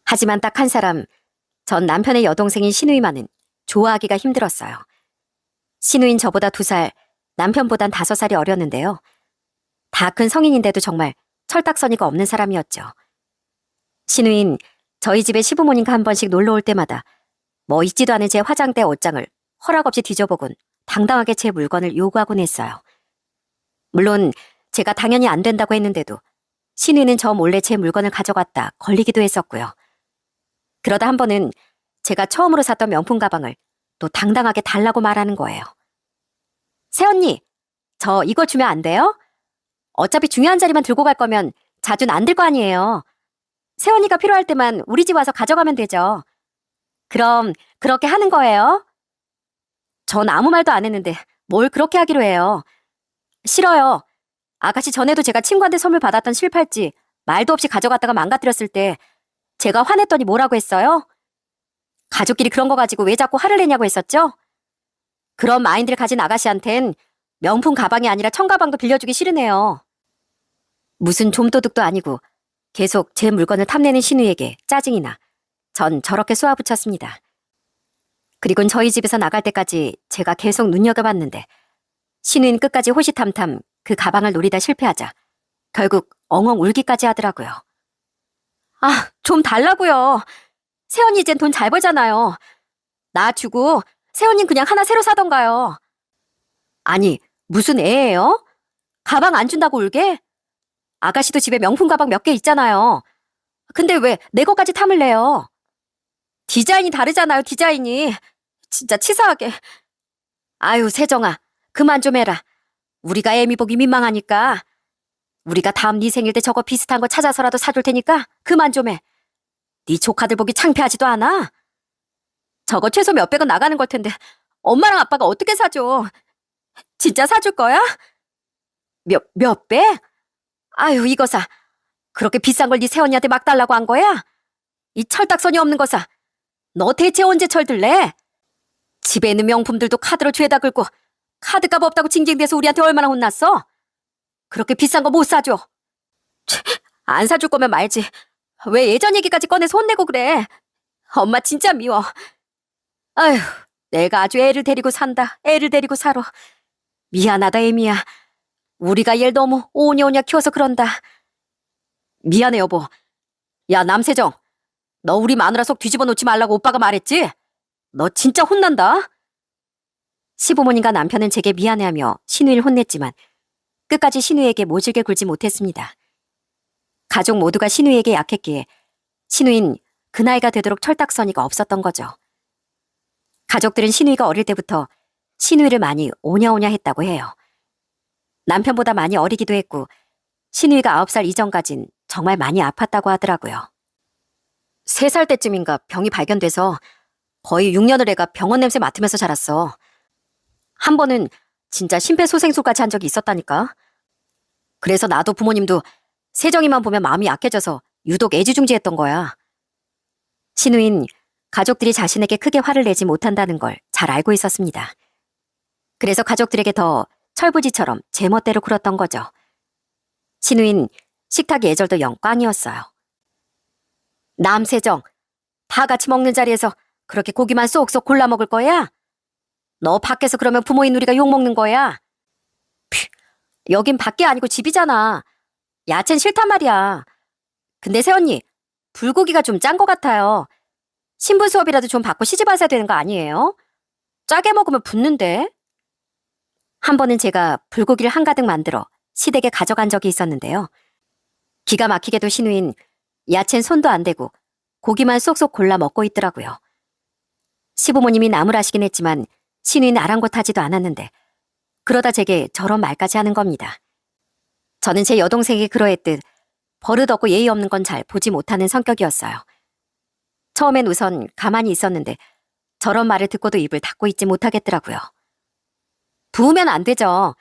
하지만 딱 한 사람, 전 남편의 여동생인 신우이만은 좋아하기가 힘들었어요. 신우인 저보다 2살, 남편보단 5살이 어렸는데요. 다 큰 성인인데도 정말 철딱서니가 없는 사람이었죠. 신우인 저희 집에 시부모님과 한 번씩 놀러 올 때마다 뭐 있지도 않은 제 화장대 옷장을 허락 없이 뒤져보곤 당당하게 제 물건을 요구하곤 했어요. 물론 제가 당연히 안 된다고 했는데도 신우이는 저 몰래 제 물건을 가져갔다 걸리기도 했었고요. 그러다 한 번은 제가 처음으로 샀던 명품 가방을 또 당당하게 달라고 말하는 거예요. 새언니, 저 이거 주면 안 돼요? 어차피 중요한 자리만 들고 갈 거면 자주는 안 들 거 아니에요. 새언니가 필요할 때만 우리 집 와서 가져가면 되죠. 그럼 그렇게 하는 거예요? 전 아무 말도 안 했는데 뭘 그렇게 하기로 해요. 싫어요. 아가씨 전에도 제가 친구한테 선물 받았던 실팔찌 말도 없이 가져갔다가 망가뜨렸을 때 제가 화냈더니 뭐라고 했어요? 가족끼리 그런 거 가지고 왜 자꾸 화를 내냐고 했었죠? 그런 마인드를 가진 아가씨한텐 명품 가방이 아니라 청가방도 빌려주기 싫으네요. 무슨 좀도둑도 아니고 계속 제 물건을 탐내는 신우에게 짜증이 나 전 저렇게 쏘아붙였습니다. 그리곤 저희 집에서 나갈 때까지 제가 계속 눈여겨봤는데 신우는 끝까지 호시탐탐 그 가방을 노리다 실패하자 결국 엉엉 울기까지 하더라고요. 아, 좀 달라고요. 새언니 이젠 돈 잘 벌잖아요. 나 주고 새언니는 그냥 하나 새로 사던가요. 아니, 무슨 애예요? 가방 안 준다고 울게? 아가씨도 집에 명품 가방 몇 개 있잖아요. 근데 왜 내 거까지 탐을 내요? 디자인이 다르잖아요, 디자인이. 진짜 치사하게. 아유, 세정아, 그만 좀 해라. 우리가 애미 보기 민망하니까. 우리가 다음 네 생일 때 저거 비슷한 거 찾아서라도 사줄 테니까 그만 좀 해. 네 조카들 보기 창피하지도 않아? 저거 최소 몇백은 나가는 걸 텐데 엄마랑 아빠가 어떻게 사줘? 진짜 사줄 거야? 몇백? 아유, 이거 사. 그렇게 비싼 걸 네 새언니한테 막 달라고 한 거야? 이 철딱선이 없는 거 사. 너 대체 언제 철들래? 집에 있는 명품들도 카드로 죄다 긁고 카드값 없다고 징징대서 우리한테 얼마나 혼났어? 그렇게 비싼 거 못 사줘. 안 사줄 거면 말지. 왜 예전 얘기까지 꺼내서 혼내고 그래? 엄마 진짜 미워. 아휴, 내가 아주 애를 데리고 산다. 애를 데리고 살아. 미안하다, 애미야. 우리가 얘를 너무 오냐오냐 키워서 그런다. 미안해, 여보. 야, 남세정. 너 우리 마누라 속 뒤집어 놓지 말라고 오빠가 말했지? 너 진짜 혼난다. 시부모님과 남편은 제게 미안해하며 신우이를 혼냈지만 끝까지 신우이에게 모질게 굴지 못했습니다. 가족 모두가 신우이에게 약했기에 신우이는 그 나이가 되도록 철딱서니가 없었던 거죠. 가족들은 신우이가 어릴 때부터 신우이를 많이 오냐오냐 했다고 해요. 남편보다 많이 어리기도 했고 신우이가 9살 이전까진 정말 많이 아팠다고 하더라고요. 3살 때쯤인가 병이 발견돼서 거의 6년을 애가 병원 냄새 맡으면서 자랐어. 한 번은 진짜 심폐소생술까지 한 적이 있었다니까. 그래서 나도 부모님도 세정이만 보면 마음이 약해져서 유독 애지중지했던 거야. 신우인 가족들이 자신에게 크게 화를 내지 못한다는 걸 잘 알고 있었습니다. 그래서 가족들에게 더 철부지처럼 제멋대로 굴었던 거죠. 신우인 식탁 예절도 영 꽝이었어요. 남세정, 다 같이 먹는 자리에서 그렇게 고기만 쏙쏙 골라 먹을 거야? 너 밖에서 그러면 부모인 우리가 욕먹는 거야? 피, 여긴 밖이 아니고 집이잖아. 야채는 싫단 말이야. 근데 새언니, 불고기가 좀 짠 것 같아요. 신분 수업이라도 좀 받고 시집하셔야 되는 거 아니에요? 짜게 먹으면 붓는데. 한 번은 제가 불고기를 한가득 만들어 시댁에 가져간 적이 있었는데요. 기가 막히게도 신우인 야채는 손도 안 대고 고기만 쏙쏙 골라 먹고 있더라고요. 시부모님이 나무라시긴 했지만 신우이는 아랑곳하지도 않았는데 그러다 제게 저런 말까지 하는 겁니다. 저는 제 여동생이 그러했듯 버릇없고 예의 없는 건 잘 보지 못하는 성격이었어요. 처음엔 우선 가만히 있었는데 저런 말을 듣고도 입을 닫고 있지 못하겠더라고요. 부으면 안 되죠.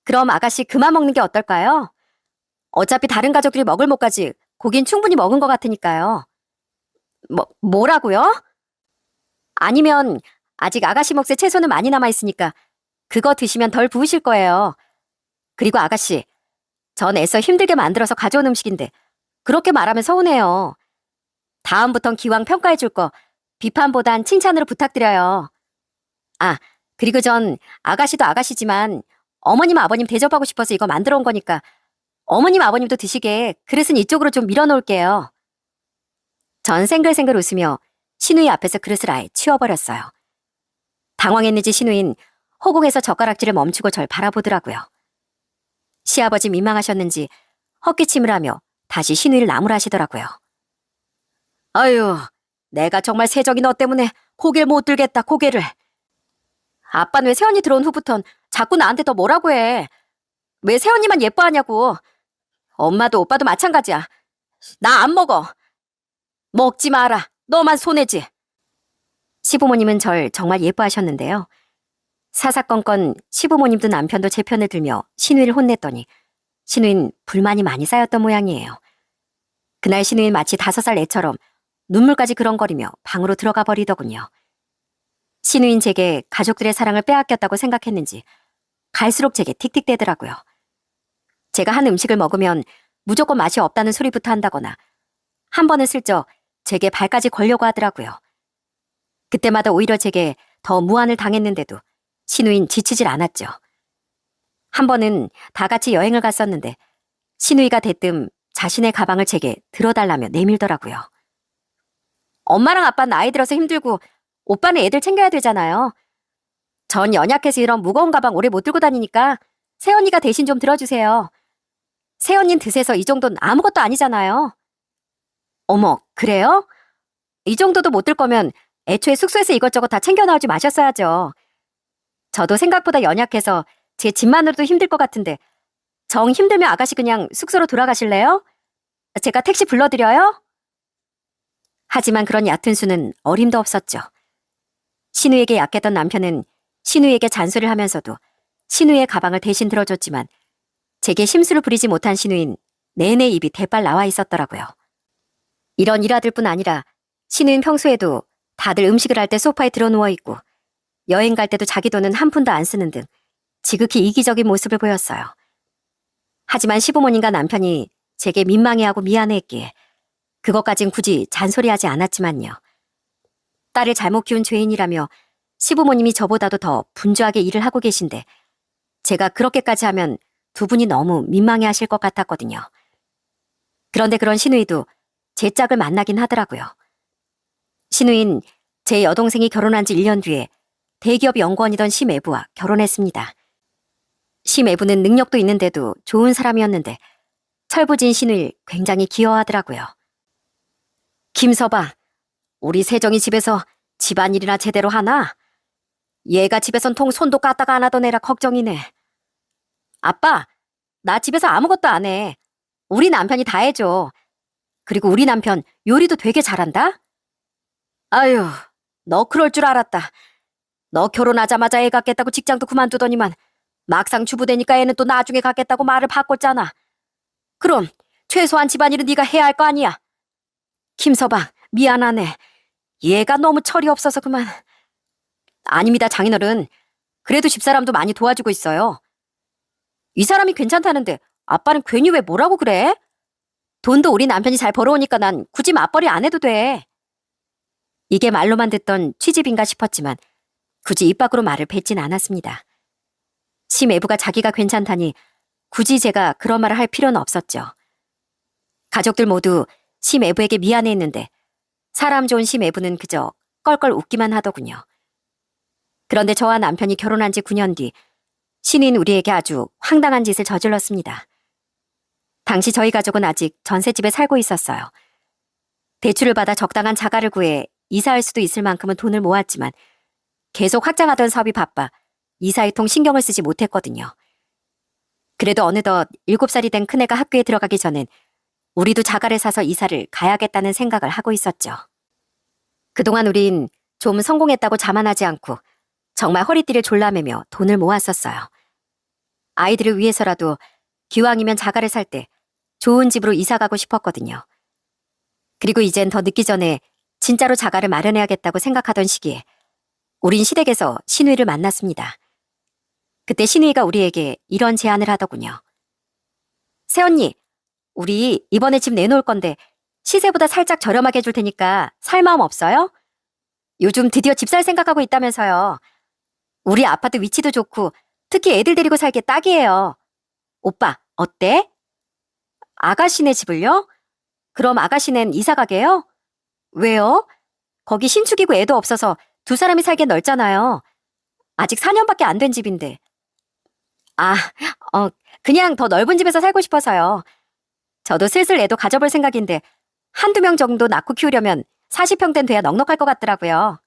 그럼 아가씨 그만 먹는 게 어떨까요? 어차피 다른 가족들이 먹을 못까지 고긴 충분히 먹은 것 같으니까요. 뭐라고요? 아니면 아직 아가씨 몫에 채소는 많이 남아있으니까 그거 드시면 덜 부으실 거예요. 그리고 아가씨, 전 애써 힘들게 만들어서 가져온 음식인데 그렇게 말하면 서운해요. 다음부턴 기왕 평가해줄 거 비판보단 칭찬으로 부탁드려요. 아, 그리고 전 아가씨도 아가씨지만 어머님 아버님 대접하고 싶어서 이거 만들어 온 거니까 어머님 아버님도 드시게 그릇은 이쪽으로 좀 밀어놓을게요. 전 생글생글 웃으며 신우이 앞에서 그릇을 아예 치워버렸어요. 당황했는지 신우인 허공에서 젓가락질을 멈추고 절 바라보더라고요. 시아버지 민망하셨는지 헛기침을 하며 다시 신우이를 나무라시더라고요. 아유, 내가 정말 세정이 너 때문에 고개를 못 들겠다, 고개를. 아빠는 왜 새언니 들어온 후부턴 자꾸 나한테 더 뭐라고 해. 왜 새언니만 예뻐하냐고. 엄마도 오빠도 마찬가지야. 나 안 먹어. 먹지 마라. 너만 손해지. 시부모님은 절 정말 예뻐하셨는데요. 사사건건 시부모님도 남편도 제 편을 들며 신우이를 혼냈더니 신우인 불만이 많이 쌓였던 모양이에요. 그날 신우인 마치 5살 애처럼 눈물까지 그렁거리며 방으로 들어가 버리더군요. 신우인 제게 가족들의 사랑을 빼앗겼다고 생각했는지 갈수록 제게 틱틱대더라고요. 제가 한 음식을 먹으면 무조건 맛이 없다는 소리부터 한다거나 한 번은 슬쩍 제게 발까지 걸려고 하더라고요. 그때마다 오히려 제게 더 무안을 당했는데도 신우인 지치질 않았죠. 한 번은 다 같이 여행을 갔었는데 신우이가 대뜸 자신의 가방을 제게 들어달라며 내밀더라고요. 엄마랑 아빠는 나이 들어서 힘들고 오빠는 애들 챙겨야 되잖아요. 전 연약해서 이런 무거운 가방 오래 못 들고 다니니까 새언니가 대신 좀 들어주세요. 새언니는 드세서 이 정도는 아무것도 아니잖아요. 어머, 그래요? 이 정도도 못 들 거면 애초에 숙소에서 이것저것 다 챙겨 나오지 마셨어야죠. 저도 생각보다 연약해서 제 집만으로도 힘들 것 같은데 정 힘들면 아가씨 그냥 숙소로 돌아가실래요? 제가 택시 불러드려요? 하지만 그런 얕은 수는 어림도 없었죠. 신우에게 약했던 남편은 신우에게 잔소리를 하면서도 신우의 가방을 대신 들어줬지만 제게 심술을 부리지 못한 신우인 내내 입이 대빨 나와 있었더라고요. 이런 일화들뿐 아니라 신우인 평소에도 다들 음식을 할 때 소파에 들어누워 있고 여행 갈 때도 자기 돈은 한 푼도 안 쓰는 등 지극히 이기적인 모습을 보였어요. 하지만 시부모님과 남편이 제게 민망해하고 미안해했기에 그것까진 굳이 잔소리하지 않았지만요. 딸을 잘못 키운 죄인이라며 시부모님이 저보다도 더 분주하게 일을 하고 계신데 제가 그렇게까지 하면 두 분이 너무 민망해하실 것 같았거든요. 그런데 그런 신우이도 제 짝을 만나긴 하더라고요. 신우인 제 여동생이 결혼한 지 1년 뒤에 대기업 연구원이던 심애부와 결혼했습니다. 심애부는 능력도 있는데도 좋은 사람이었는데 철부진 신우일 굉장히 귀여워하더라고요. 김서방, 우리 세정이 집에서 집안일이나 제대로 하나? 얘가 집에선 통 손도 까다가 안 하던 애라 걱정이네. 아빠, 나 집에서 아무것도 안 해. 우리 남편이 다 해줘. 그리고 우리 남편 요리도 되게 잘한다? 아유, 너 그럴 줄 알았다. 너 결혼하자마자 애 갖겠다고 직장도 그만두더니만 막상 주부되니까 애는 또 나중에 갖겠다고 말을 바꿨잖아. 그럼 최소한 집안일은 네가 해야 할 거 아니야. 김서방, 미안하네. 얘가 너무 철이 없어서 그만. 아닙니다, 장인어른. 그래도 집사람도 많이 도와주고 있어요. 이 사람이 괜찮다는데 아빠는 괜히 왜 뭐라고 그래? 돈도 우리 남편이 잘 벌어오니까 난 굳이 맞벌이 안 해도 돼. 이게 말로만 듣던 취집인가 싶었지만 굳이 입 밖으로 말을 뱉진 않았습니다. 심애부가 자기가 괜찮다니 굳이 제가 그런 말을 할 필요는 없었죠. 가족들 모두 심애부에게 미안해했는데 사람 좋은 심애부는 그저 껄껄 웃기만 하더군요. 그런데 저와 남편이 결혼한 지 9년 뒤 신인 우리에게 아주 황당한 짓을 저질렀습니다. 당시 저희 가족은 아직 전셋집에 살고 있었어요. 대출을 받아 적당한 자가를 구해 이사할 수도 있을 만큼은 돈을 모았지만 계속 확장하던 사업이 바빠 이사에 통 신경을 쓰지 못했거든요. 그래도 어느덧 7살이 된 큰애가 학교에 들어가기 전엔 우리도 자가를 사서 이사를 가야겠다는 생각을 하고 있었죠. 그동안 우린 좀 성공했다고 자만하지 않고 정말 허리띠를 졸라매며 돈을 모았었어요. 아이들을 위해서라도 기왕이면 자가를 살 때 좋은 집으로 이사 가고 싶었거든요. 그리고 이젠 더 늦기 전에 진짜로 자가를 마련해야겠다고 생각하던 시기에 우린 시댁에서 신우이를 만났습니다. 그때 신우이가 우리에게 이런 제안을 하더군요. 새언니, 우리 이번에 집 내놓을 건데 시세보다 살짝 저렴하게 해줄 테니까 살 마음 없어요? 요즘 드디어 집 살 생각하고 있다면서요. 우리 아파트 위치도 좋고 특히 애들 데리고 살기에 딱이에요. 오빠, 어때? 아가씨네 집을요? 그럼 아가씨넨 이사 가게요? 왜요? 거기 신축이고 애도 없어서 두 사람이 살기엔 넓잖아요. 아직 4년밖에 안 된 집인데. 아, 그냥 더 넓은 집에서 살고 싶어서요. 저도 슬슬 애도 가져볼 생각인데 한두 명 정도 낳고 키우려면 40평대는 돼야 넉넉할 것 같더라고요.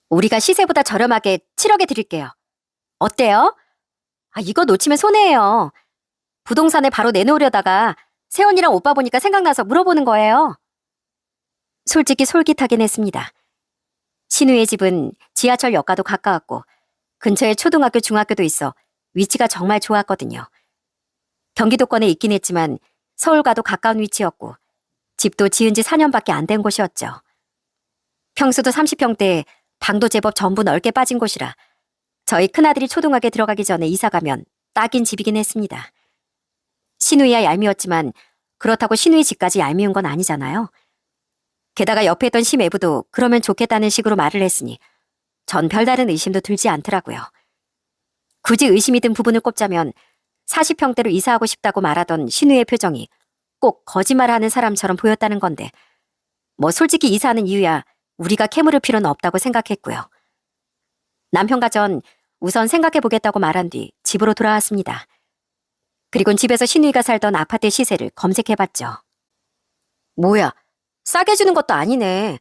우리가 시세보다 저렴하게 7억에 드릴게요. 어때요? 이거 놓치면 손해예요. 부동산에 바로 내놓으려다가 새언니랑 오빠 보니까 생각나서 물어보는 거예요. 솔직히 솔깃하긴 했습니다. 신우의 집은 지하철역과도 가까웠고 근처에 초등학교, 중학교도 있어 위치가 정말 좋았거든요. 경기도권에 있긴 했지만 서울과도 가까운 위치였고 집도 지은 지 4년밖에 안 된 곳이었죠. 평수도 30평대에 방도 제법 전부 넓게 빠진 곳이라 저희 큰아들이 초등학교에 들어가기 전에 이사가면 딱인 집이긴 했습니다. 신우이야 얄미웠지만 그렇다고 신우이 집까지 얄미운 건 아니잖아요. 게다가 옆에 있던 심애부도 그러면 좋겠다는 식으로 말을 했으니 전 별다른 의심도 들지 않더라고요. 굳이 의심이 든 부분을 꼽자면 40평대로 이사하고 싶다고 말하던 신우의 표정이 꼭 거짓말하는 사람처럼 보였다는 건데 뭐 솔직히 이사하는 이유야 우리가 캐물을 필요는 없다고 생각했고요. 남편과 전 우선 생각해보겠다고 말한 뒤 집으로 돌아왔습니다. 그리곤 집에서 신우이가 살던 아파트 시세를 검색해봤죠. 뭐야, 싸게 주는 것도 아니네.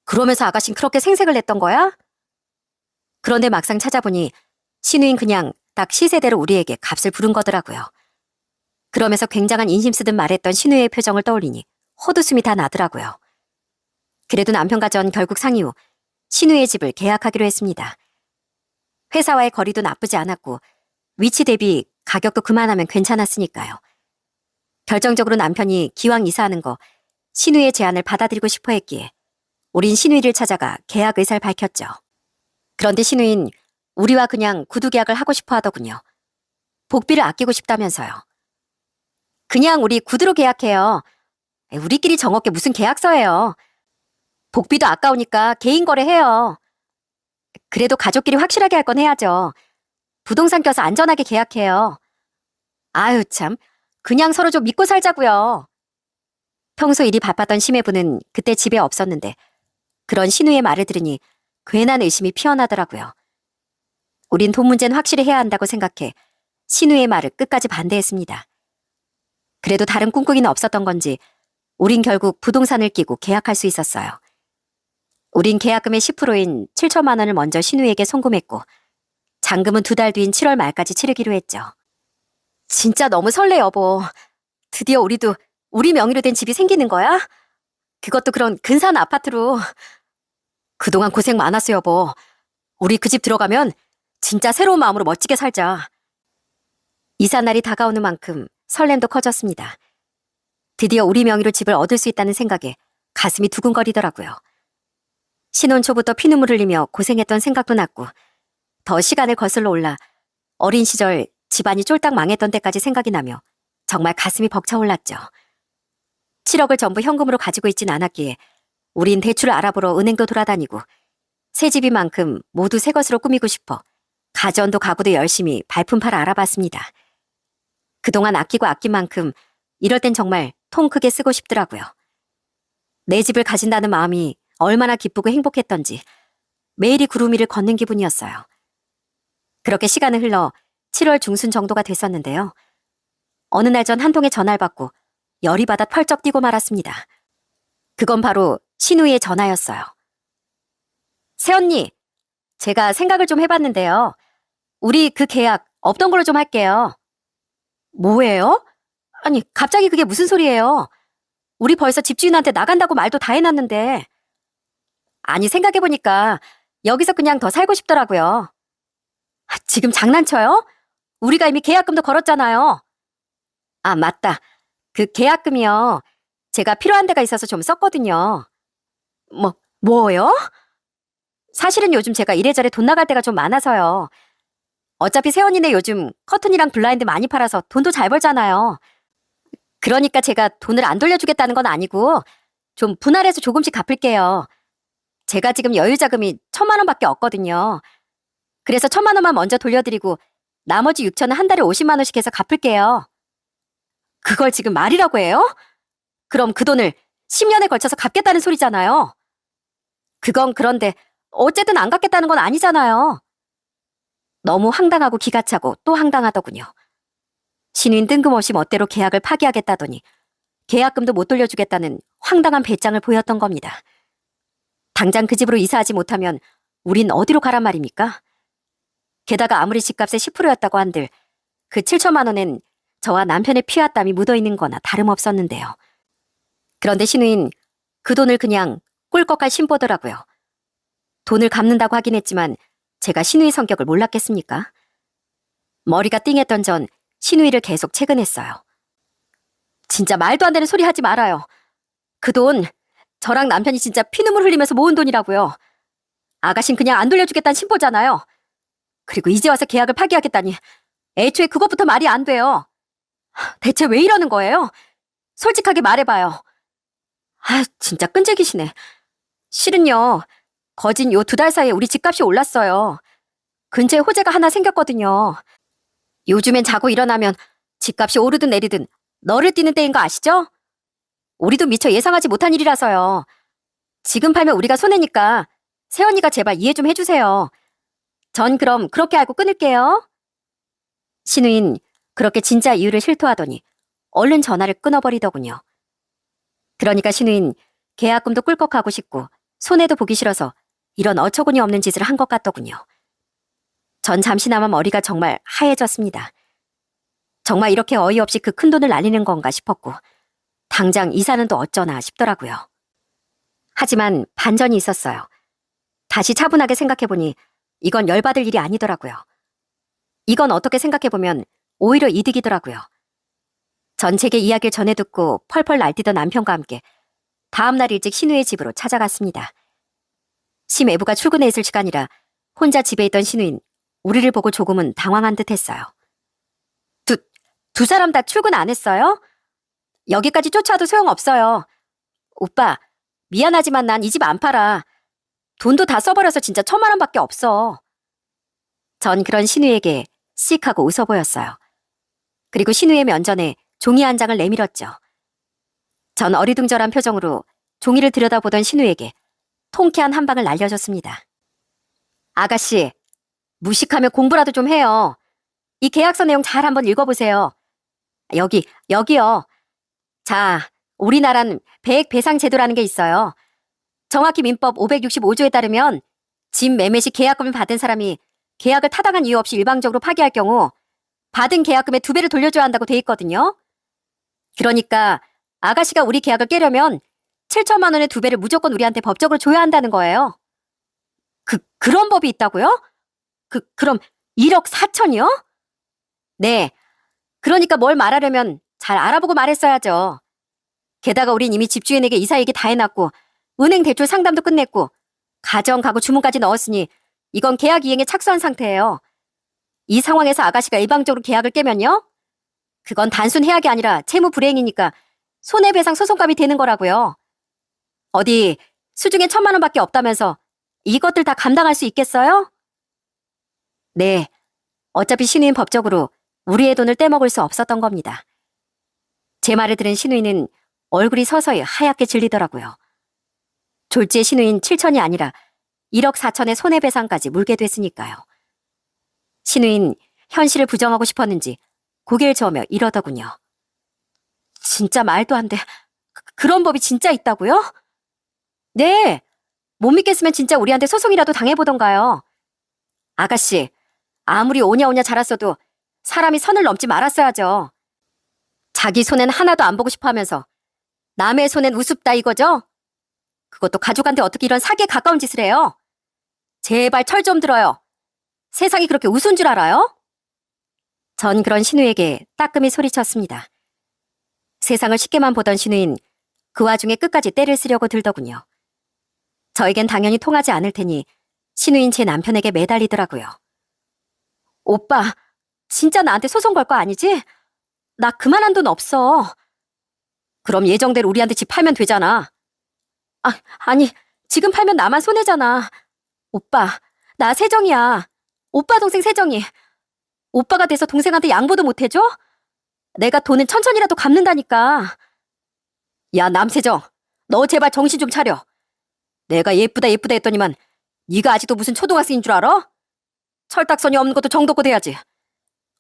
그러면서 아가씨는 그렇게 생색을 냈던 거야? 그런데 막상 찾아보니 신우인 그냥 딱 시세대로 우리에게 값을 부른 거더라고요. 그러면서 굉장한 인심 쓰듯 말했던 신우의 표정을 떠올리니 헛웃음이 다 나더라고요. 그래도 남편과 전 결국 상의 후 신우의 집을 계약하기로 했습니다. 회사와의 거리도 나쁘지 않았고 위치 대비 가격도 그만하면 괜찮았으니까요. 결정적으로 남편이 기왕 이사하는 거 신우의 제안을 받아들이고 싶어 했기에 우린 신우이를 찾아가 계약 의사를 밝혔죠. 그런데 신우인 우리와 그냥 구두 계약을 하고 싶어 하더군요. 복비를 아끼고 싶다면서요. 그냥 우리 구두로 계약해요. 우리끼리 정없게 무슨 계약서예요. 복비도 아까우니까 개인 거래해요. 그래도 가족끼리 확실하게 할 건 해야죠. 부동산 껴서 안전하게 계약해요. 아유 참, 그냥 서로 좀 믿고 살자고요. 평소 일이 바빴던 심해부는 그때 집에 없었는데 그런 신우의 말을 들으니 괜한 의심이 피어나더라고요. 우린 돈 문제는 확실히 해야 한다고 생각해 신우의 말을 끝까지 반대했습니다. 그래도 다른 꿈꾸기는 없었던 건지 우린 결국 부동산을 끼고 계약할 수 있었어요. 우린 계약금의 10%인 7천만 원을 먼저 신우에게 송금했고 잔금은 2달 뒤인 7월 말까지 치르기로 했죠. 진짜 너무 설레 여보. 드디어 우리도 우리 명의로 된 집이 생기는 거야? 그것도 그런 근사한 아파트로. 그동안 고생 많았어 여보. 우리 그 집 들어가면 진짜 새로운 마음으로 멋지게 살자. 이삿날이 다가오는 만큼 설렘도 커졌습니다. 드디어 우리 명의로 집을 얻을 수 있다는 생각에 가슴이 두근거리더라고요. 신혼 초부터 피눈물 흘리며 고생했던 생각도 났고 더 시간을 거슬러 올라 어린 시절 집안이 쫄딱 망했던 때까지 생각이 나며 정말 가슴이 벅차올랐죠. 7억을 전부 현금으로 가지고 있진 않았기에 우린 대출을 알아보러 은행도 돌아다니고 새 집인 만큼 모두 새 것으로 꾸미고 싶어 가전도 가구도 열심히 발품 팔아 알아봤습니다. 그동안 아끼고 아낀 만큼 이럴 땐 정말 통 크게 쓰고 싶더라고요. 내 집을 가진다는 마음이 얼마나 기쁘고 행복했던지 매일이 구름 위를 걷는 기분이었어요. 그렇게 시간은 흘러 7월 중순 정도가 됐었는데요. 어느 날 전 한 통의 전화를 받고 열이 받아 펄쩍 뛰고 말았습니다. 그건 바로 신우이의 전화였어요. 새언니, 제가 생각을 좀 해봤는데요. 우리 그 계약 없던 걸로 좀 할게요. 뭐예요? 아니, 갑자기 그게 무슨 소리예요? 우리 벌써 집주인한테 나간다고 말도 다 해놨는데. 아니, 생각해보니까 여기서 그냥 더 살고 싶더라고요. 지금 장난쳐요? 우리가 이미 계약금도 걸었잖아요. 아, 맞다. 그 계약금이요. 제가 필요한 데가 있어서 좀 썼거든요. 뭐요? 사실은 요즘 제가 이래저래 돈 나갈 때가 좀 많아서요. 어차피 새언니네 요즘 커튼이랑 블라인드 많이 팔아서 돈도 잘 벌잖아요. 그러니까 제가 돈을 안 돌려주겠다는 건 아니고 좀 분할해서 조금씩 갚을게요. 제가 지금 여유자금이 1,000만 원밖에 없거든요. 그래서 1,000만 원만 먼저 돌려드리고 나머지 6천은 한 달에 50만 원씩 해서 갚을게요. 그걸 지금 말이라고 해요? 그럼 그 돈을 10년에 걸쳐서 갚겠다는 소리잖아요. 그건 그런데 어쨌든 안 갚겠다는 건 아니잖아요. 너무 황당하고 기가 차고 또 황당하더군요. 신우인 뜬금없이 멋대로 계약을 파기하겠다더니 계약금도 못 돌려주겠다는 황당한 배짱을 보였던 겁니다. 당장 그 집으로 이사하지 못하면 우린 어디로 가란 말입니까? 게다가 아무리 집값의 10%였다고 한들 그 7천만 원엔 저와 남편의 피와 땀이 묻어있는 거나 다름없었는데요. 그런데 신우인 그 돈을 그냥 꿀꺽할 심보더라고요. 돈을 갚는다고 하긴 했지만 제가 신우이 성격을 몰랐겠습니까? 머리가 띵했던 전 신우이를 계속 채근했어요. 진짜 말도 안 되는 소리 하지 말아요. 그 돈 저랑 남편이 진짜 피눈물 흘리면서 모은 돈이라고요. 아가씨는 그냥 안 돌려주겠다는 심보잖아요. 그리고 이제 와서 계약을 파기하겠다니 애초에 그것부터 말이 안 돼요. 대체 왜 이러는 거예요? 솔직하게 말해봐요. 진짜 끈질기시네. 실은요, 거진 요 2달 사이에 우리 집값이 올랐어요. 근처에 호재가 하나 생겼거든요. 요즘엔 자고 일어나면 집값이 오르든 내리든 너를 뛰는 때인 거 아시죠? 우리도 미처 예상하지 못한 일이라서요. 지금 팔면 우리가 손해니까 새언니가 제발 이해 좀 해주세요. 전 그럼 그렇게 알고 끊을게요. 신우인 그렇게 진짜 이유를 실토하더니 얼른 전화를 끊어버리더군요. 그러니까 신우인 계약금도 꿀꺽하고 싶고 손해도 보기 싫어서 이런 어처구니 없는 짓을 한 것 같더군요. 전 잠시나마 머리가 정말 하얘졌습니다. 정말 이렇게 어이없이 그 큰 돈을 날리는 건가 싶었고 당장 이사는 또 어쩌나 싶더라고요. 하지만 반전이 있었어요. 다시 차분하게 생각해보니 이건 열받을 일이 아니더라고요. 이건 어떻게 생각해보면 오히려 이득이더라고요. 전 제게 이야기를 전해 듣고 펄펄 날뛰던 남편과 함께 다음날 일찍 신우의 집으로 찾아갔습니다. 심애부가 출근해 있을 시간이라 혼자 집에 있던 신우인 우리를 보고 조금은 당황한 듯 했어요. 두 사람 다 출근 안 했어요? 여기까지 쫓아와도 소용없어요. 오빠, 미안하지만 난 이 집 안 팔아. 돈도 다 써버려서 진짜 1,000만 원밖에 없어. 전 그런 신우에게 씩 하고 웃어 보였어요. 그리고 신우의 면전에 종이 한 장을 내밀었죠. 전 어리둥절한 표정으로 종이를 들여다보던 신우에게 통쾌한 한 방을 날려줬습니다. 아가씨, 무식하면 공부라도 좀 해요. 이 계약서 내용 잘 한번 읽어보세요. 여기요. 자, 우리나라는 배액 배상 제도라는 게 있어요. 정확히 민법 565조에 따르면 집 매매 시 계약금을 받은 사람이 계약을 타당한 이유 없이 일방적으로 파기할 경우 받은 계약금의 2배를 돌려줘야 한다고 돼 있거든요. 그러니까 아가씨가 우리 계약을 깨려면 7천만 원의 2배를 무조건 우리한테 법적으로 줘야 한다는 거예요. 그런 법이 있다고요? 그럼 1억 4천이요? 네. 그러니까 뭘 말하려면 잘 알아보고 말했어야죠. 게다가 우린 이미 집주인에게 이사 얘기 다 해놨고 은행 대출 상담도 끝냈고 가정, 가구 주문까지 넣었으니 이건 계약 이행에 착수한 상태예요. 이 상황에서 아가씨가 일방적으로 계약을 깨면요? 그건 단순 해약이 아니라 채무 불이행이니까 손해배상 소송감이 되는 거라고요. 어디 수중에 1,000만 원밖에 없다면서 이것들 다 감당할 수 있겠어요? 네, 어차피 신우인 법적으로 우리의 돈을 떼먹을 수 없었던 겁니다. 제 말을 들은 신우인은 얼굴이 서서히 하얗게 질리더라고요. 졸지에 신우인 7천이 아니라 1억 4천의 손해배상까지 물게 됐으니까요. 신우인 현실을 부정하고 싶었는지 고개를 저으며 이러더군요. 진짜 말도 안 돼. 그런 법이 진짜 있다고요? 네, 못 믿겠으면 진짜 우리한테 소송이라도 당해보던가요. 아가씨, 아무리 오냐오냐 자랐어도 사람이 선을 넘지 말았어야죠. 자기 손엔 하나도 안 보고 싶어 하면서 남의 손엔 우습다 이거죠? 그것도 가족한테 어떻게 이런 사기에 가까운 짓을 해요? 제발 철 좀 들어요. 세상이 그렇게 우스운 줄 알아요? 전 그런 신우에게 따끔히 소리쳤습니다. 세상을 쉽게만 보던 신우인 그 와중에 끝까지 때를 쓰려고 들더군요. 저에겐 당연히 통하지 않을 테니 신우인 제 남편에게 매달리더라고요. 오빠, 진짜 나한테 소송 걸 거 아니지? 나 그만한 돈 없어. 그럼 예정대로 우리한테 집 팔면 되잖아. 아니, 지금 팔면 나만 손해잖아. 오빠, 나 세정이야. 오빠 동생 세정이. 오빠가 돼서 동생한테 양보도 못 해줘? 내가 돈은 천천히라도 갚는다니까. 야, 남세정, 너 제발 정신 좀 차려. 내가 예쁘다 예쁘다 했더니만 네가 아직도 무슨 초등학생인 줄 알아? 철딱선이 없는 것도 정도껏 돼야지.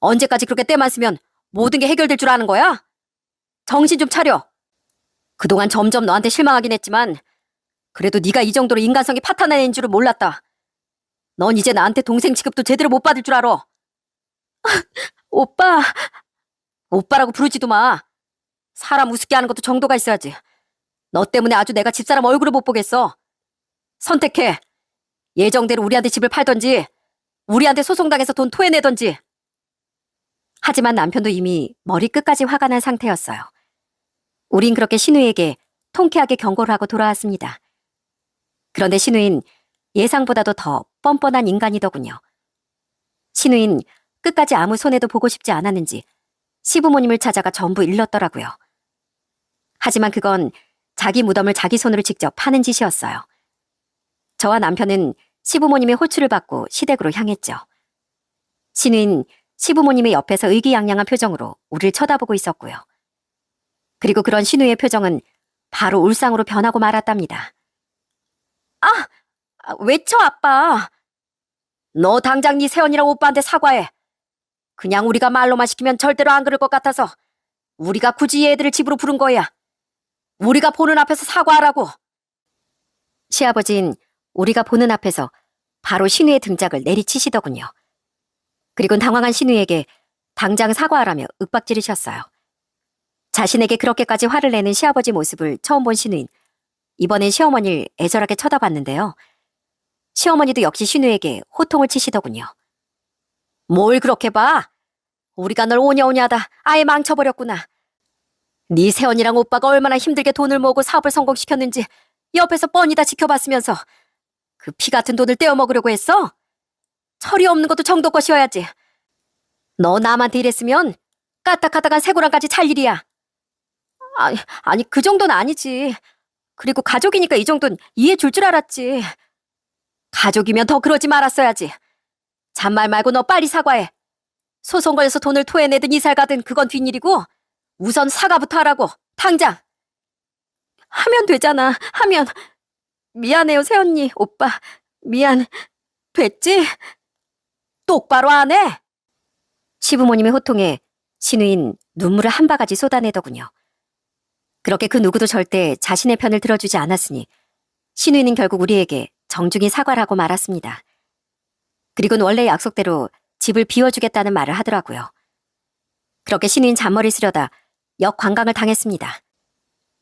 언제까지 그렇게 때만 쓰면 모든 게 해결될 줄 아는 거야? 정신 좀 차려. 그동안 점점 너한테 실망하긴 했지만 그래도 네가 이 정도로 인간성이 파탄난 애인 줄은 몰랐다. 넌 이제 나한테 동생 취급도 제대로 못 받을 줄 알아. 오빠. 오빠라고 부르지도 마. 사람 우습게 하는 것도 정도가 있어야지. 너 때문에 아주 내가 집사람 얼굴을 못 보겠어. 선택해. 예정대로 우리한테 집을 팔던지 우리한테 소송당해서 돈 토해내던지. 하지만 남편도 이미 머리끝까지 화가 난 상태였어요. 우린 그렇게 신우에게 통쾌하게 경고를 하고 돌아왔습니다. 그런데 신우인 예상보다도 더 뻔뻔한 인간이더군요. 신우인 끝까지 아무 손해도 보고 싶지 않았는지 시부모님을 찾아가 전부 일렀더라고요. 하지만 그건 자기 무덤을 자기 손으로 직접 파는 짓이었어요. 저와 남편은 시부모님의 호출을 받고 시댁으로 향했죠. 신우인 시부모님의 옆에서 의기양양한 표정으로 우리를 쳐다보고 있었고요. 그리고 그런 신우의 표정은 바로 울상으로 변하고 말았답니다. 왜 쳐, 아빠? 너 당장 네 새언니랑 오빠한테 사과해. 그냥 우리가 말로만 시키면 절대로 안 그럴 것 같아서 우리가 굳이 얘들을 집으로 부른 거야. 우리가 보는 앞에서 사과하라고. 시아버지는 우리가 보는 앞에서 바로 신우의 등짝을 내리치시더군요. 그리고 당황한 신우에게 당장 사과하라며 윽박지르셨어요. 자신에게 그렇게까지 화를 내는 시아버지 모습을 처음 본 신우인 이번엔 시어머니를 애절하게 쳐다봤는데요. 시어머니도 역시 신우에게 호통을 치시더군요. 뭘 그렇게 봐? 우리가 널 오냐오냐하다 아예 망쳐버렸구나. 네 새언니랑 오빠가 얼마나 힘들게 돈을 모으고 사업을 성공시켰는지 옆에서 뻔히 다 지켜봤으면서 그 피 같은 돈을 떼어먹으려고 했어? 철이 없는 것도 정도껏이어야지. 너 남한테 이랬으면 까딱하다간 새고랑까지 찰 일이야. 아니 그 정도는 아니지. 그리고 가족이니까 이 정도는 이해해 줄 줄 알았지. 가족이면 더 그러지 말았어야지. 잔말 말고 너 빨리 사과해. 소송 걸려서 돈을 토해내든 이사를 가든 그건 뒷일이고 우선 사과부터 하라고. 당장. 하면 되잖아. 하면. 미안해요 새언니 오빠. 미안. 됐지? 똑바로 안 해? 시부모님의 호통에 신우인 눈물을 한 바가지 쏟아내더군요. 그렇게 그 누구도 절대 자신의 편을 들어주지 않았으니 신우인은 결국 우리에게 정중히 사과를 하고 말았습니다. 그리고는 원래 약속대로 집을 비워주겠다는 말을 하더라고요. 그렇게 신우인 잔머리 쓰려다 역관광을 당했습니다.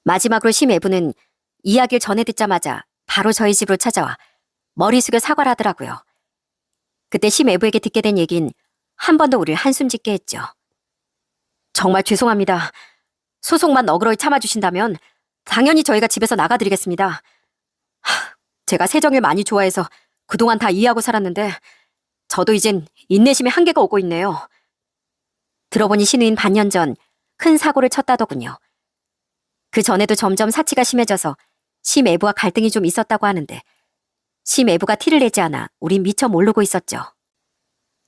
마지막으로 심애부는 이야기를 전해 듣자마자 바로 저희 집으로 찾아와 머리 숙여 사과를 하더라고요. 그때 심애부에게 듣게 된 얘긴 한 번 더 우리를 한숨 짓게 했죠. 정말 죄송합니다. 소송만 너그러이 참아주신다면 당연히 저희가 집에서 나가드리겠습니다. 제가 세정을 많이 좋아해서 그동안 다 이해하고 살았는데 저도 이젠 인내심의 한계가 오고 있네요. 들어보니 신우인 반년 전 큰 사고를 쳤다더군요. 그 전에도 점점 사치가 심해져서 심애부와 갈등이 좀 있었다고 하는데 심애부가 티를 내지 않아 우린 미처 모르고 있었죠.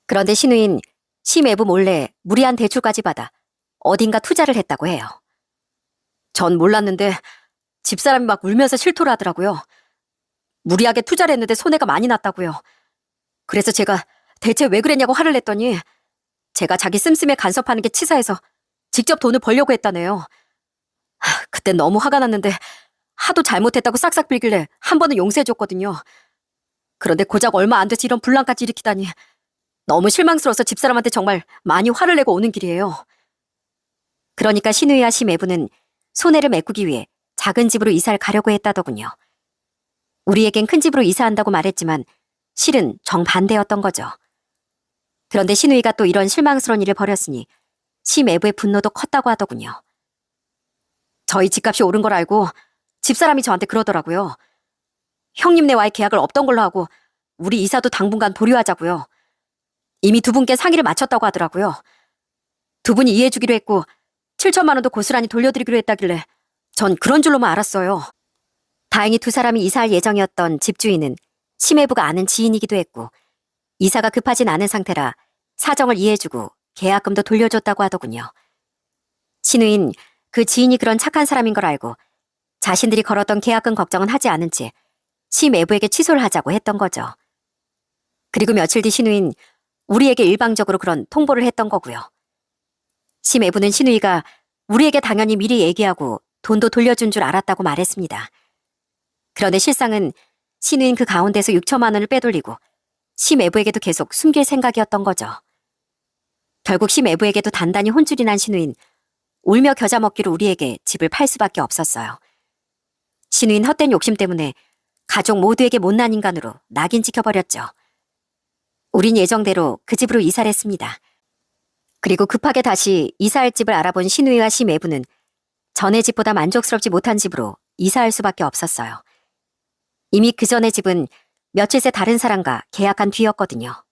그런데 신우인 심애부 몰래 무리한 대출까지 받아 어딘가 투자를 했다고 해요. 전 몰랐는데 집사람이 막 울면서 실토를 하더라고요. 무리하게 투자를 했는데 손해가 많이 났다고요. 그래서 제가 대체 왜 그랬냐고 화를 냈더니 제가 자기 씀씀에 간섭하는 게 치사해서 직접 돈을 벌려고 했다네요. 그땐 너무 화가 났는데 하도 잘못했다고 싹싹 빌길래 한 번은 용서해줬거든요. 그런데 고작 얼마 안 돼서 이런 분란까지 일으키다니 너무 실망스러워서 집사람한테 정말 많이 화를 내고 오는 길이에요. 그러니까 신우이와 심애부는 손해를 메꾸기 위해 작은 집으로 이사를 가려고 했다더군요. 우리에겐 큰 집으로 이사한다고 말했지만 실은 정반대였던 거죠. 그런데 신우이가 또 이런 실망스러운 일을 벌였으니 심애부의 분노도 컸다고 하더군요. 저희 집값이 오른 걸 알고 집사람이 저한테 그러더라고요. 형님네와의 계약을 없던 걸로 하고 우리 이사도 당분간 보류하자고요. 이미 두 분께 상의를 마쳤다고 하더라고요. 두 분이 이해해주기로 했고 7천만 원도 고스란히 돌려드리기로 했다길래 전 그런 줄로만 알았어요. 다행히 두 사람이 이사할 예정이었던 집주인은 심애부가 아는 지인이기도 했고 이사가 급하진 않은 상태라 사정을 이해해주고 계약금도 돌려줬다고 하더군요. 신우인 그 지인이 그런 착한 사람인 걸 알고 자신들이 걸었던 계약금 걱정은 하지 않은 채 심애부에게 취소를 하자고 했던 거죠. 그리고 며칠 뒤 신우인 우리에게 일방적으로 그런 통보를 했던 거고요. 심애부는 신우이가 우리에게 당연히 미리 얘기하고 돈도 돌려준 줄 알았다고 말했습니다. 그런데 실상은 신우인 그 가운데서 6천만 원을 빼돌리고 심애부에게도 계속 숨길 생각이었던 거죠. 결국 심애부에게도 단단히 혼쭐이 난 신우인 울며 겨자 먹기로 우리에게 집을 팔 수밖에 없었어요. 신우인 헛된 욕심 때문에 가족 모두에게 못난 인간으로 낙인 찍혀버렸죠. 우린 예정대로 그 집으로 이사를 했습니다. 그리고 급하게 다시 이사할 집을 알아본 신우이와 심애부는 전의 집보다 만족스럽지 못한 집으로 이사할 수밖에 없었어요. 이미 그 전의 집은 며칠 새 다른 사람과 계약한 뒤였거든요.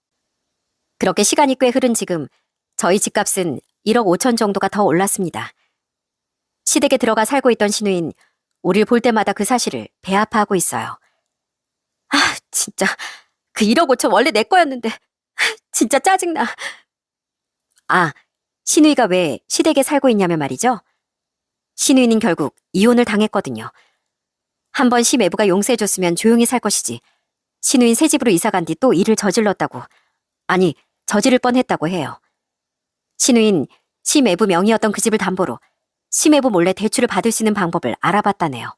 그렇게 시간이 꽤 흐른 지금 저희 집값은 1억 5천 정도가 더 올랐습니다. 시댁에 들어가 살고 있던 신우인 우릴 볼 때마다 그 사실을 배 아파하고 있어요. 아, 진짜 그 1억 5천 원래 내 거였는데 진짜 짜증나. 아, 신우이가 왜 시댁에 살고 있냐면 말이죠. 신우이는 결국 이혼을 당했거든요. 한번 심애부가 용서해줬으면 조용히 살 것이지 신우인 새 집으로 이사간 뒤 또 일을 저질렀다고, 아니 저지를 뻔했다고 해요. 신우인 심애부 명의였던 그 집을 담보로 심애부 몰래 대출을 받을 수 있는 방법을 알아봤다네요.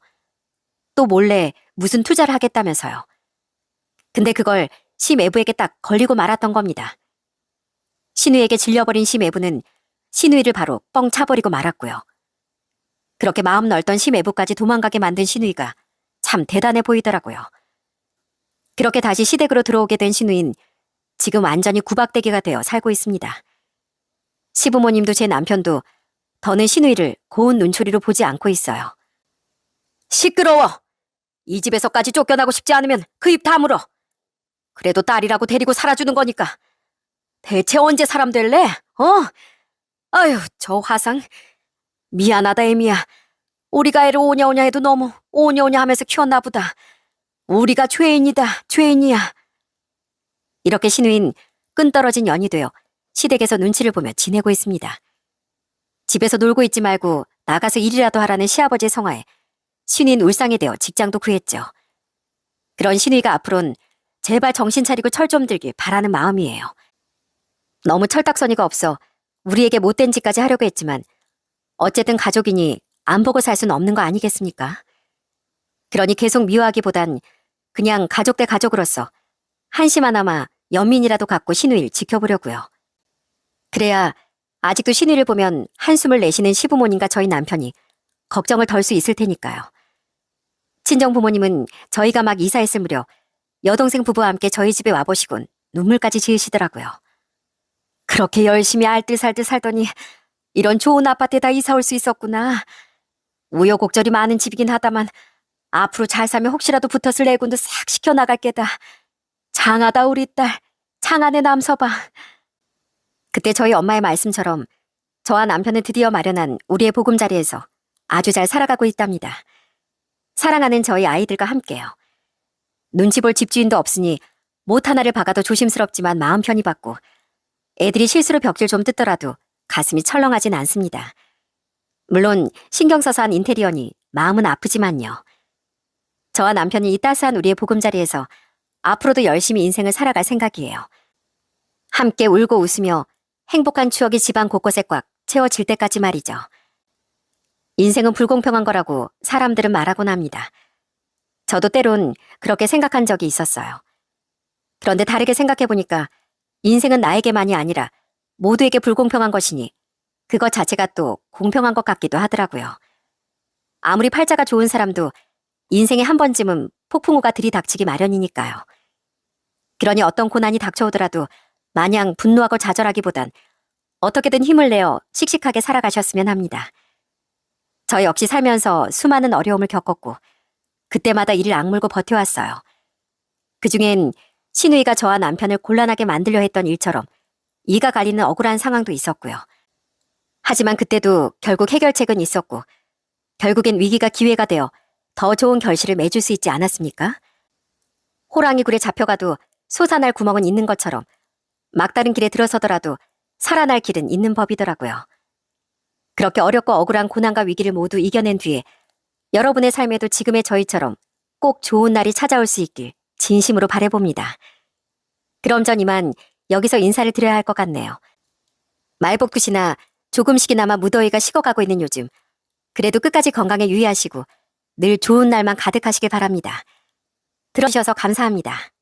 또 몰래 무슨 투자를 하겠다면서요. 근데 그걸 심애부에게 딱 걸리고 말았던 겁니다. 신우이에게 질려버린 심애부는 신우이를 바로 뻥 차버리고 말았고요. 그렇게 마음 넓던 심애부까지 도망가게 만든 신우이가 참 대단해 보이더라고요. 그렇게 다시 시댁으로 들어오게 된 신우인 지금 완전히 구박대기가 되어 살고 있습니다. 시부모님도 제 남편도 더는 신우이를 고운 눈초리로 보지 않고 있어요. 시끄러워! 이 집에서까지 쫓겨나고 싶지 않으면 그 입 다물어. 그래도 딸이라고 데리고 살아주는 거니까. 대체 언제 사람 될래? 아휴, 저 화상. 미안하다, 애미야. 우리가 애를 오냐오냐 해도 너무 오냐오냐 하면서 키웠나 보다. 우리가 죄인이다, 죄인이야. 이렇게 신우인 끈떨어진 연이 되어 시댁에서 눈치를 보며 지내고 있습니다. 집에서 놀고 있지 말고 나가서 일이라도 하라는 시아버지의 성화에 신우인 울상이 되어 직장도 구했죠. 그런 신우이가 앞으론 제발 정신 차리고 철 좀 들길 바라는 마음이에요. 너무 철딱서니가 없어 우리에게 못된 짓까지 하려고 했지만 어쨌든 가족이니 안 보고 살 수는 없는 거 아니겠습니까? 그러니 계속 미워하기보단 그냥 가족 대 가족으로서 한심하나마 연민이라도 갖고 신우이를 지켜보려고요. 그래야 아직도 신우이를 보면 한숨을 내쉬는 시부모님과 저희 남편이 걱정을 덜 수 있을 테니까요. 친정부모님은 저희가 막 이사했을 무렵 여동생 부부와 함께 저희 집에 와보시곤 눈물까지 지으시더라고요. 그렇게 열심히 알뜰살뜰 살더니 이런 좋은 아파트에 다 이사 올 수 있었구나. 우여곡절이 많은 집이긴 하다만 앞으로 잘 살면 혹시라도 붙었을 내군도 싹 시켜나갈 게다. 장하다 우리 딸, 장안의 남서방. 그때 저희 엄마의 말씀처럼 저와 남편은 드디어 마련한 우리의 보금자리에서 아주 잘 살아가고 있답니다. 사랑하는 저희 아이들과 함께요. 눈치 볼 집주인도 없으니 못 하나를 박아도 조심스럽지만 마음 편히 받고 애들이 실수로 벽질 좀 뜯더라도 가슴이 철렁하진 않습니다. 물론 신경 써서 한 인테리어니 마음은 아프지만요. 저와 남편이 이 따스한 우리의 보금자리에서 앞으로도 열심히 인생을 살아갈 생각이에요. 함께 울고 웃으며 행복한 추억이 집안 곳곳에 꽉 채워질 때까지 말이죠. 인생은 불공평한 거라고 사람들은 말하곤 합니다. 저도 때론 그렇게 생각한 적이 있었어요. 그런데 다르게 생각해보니까 인생은 나에게만이 아니라 모두에게 불공평한 것이니 그것 자체가 또 공평한 것 같기도 하더라고요. 아무리 팔자가 좋은 사람도 인생에 한 번쯤은 폭풍우가 들이닥치기 마련이니까요. 그러니 어떤 고난이 닥쳐오더라도 마냥 분노하고 좌절하기보단 어떻게든 힘을 내어 씩씩하게 살아가셨으면 합니다. 저 역시 살면서 수많은 어려움을 겪었고 그때마다 이를 악물고 버텨왔어요. 그중엔 신우이가 저와 남편을 곤란하게 만들려 했던 일처럼 이가 갈리는 억울한 상황도 있었고요. 하지만 그때도 결국 해결책은 있었고 결국엔 위기가 기회가 되어 더 좋은 결실을 맺을 수 있지 않았습니까? 호랑이 굴에 잡혀가도 솟아날 구멍은 있는 것처럼 막다른 길에 들어서더라도 살아날 길은 있는 법이더라고요. 그렇게 어렵고 억울한 고난과 위기를 모두 이겨낸 뒤에 여러분의 삶에도 지금의 저희처럼 꼭 좋은 날이 찾아올 수 있길 진심으로 바라봅니다. 그럼 전 이만 여기서 인사를 드려야 할 것 같네요. 말복굿이나 조금씩이나마 무더위가 식어가고 있는 요즘 그래도 끝까지 건강에 유의하시고 늘 좋은 날만 가득하시길 바랍니다. 들어주셔서 감사합니다.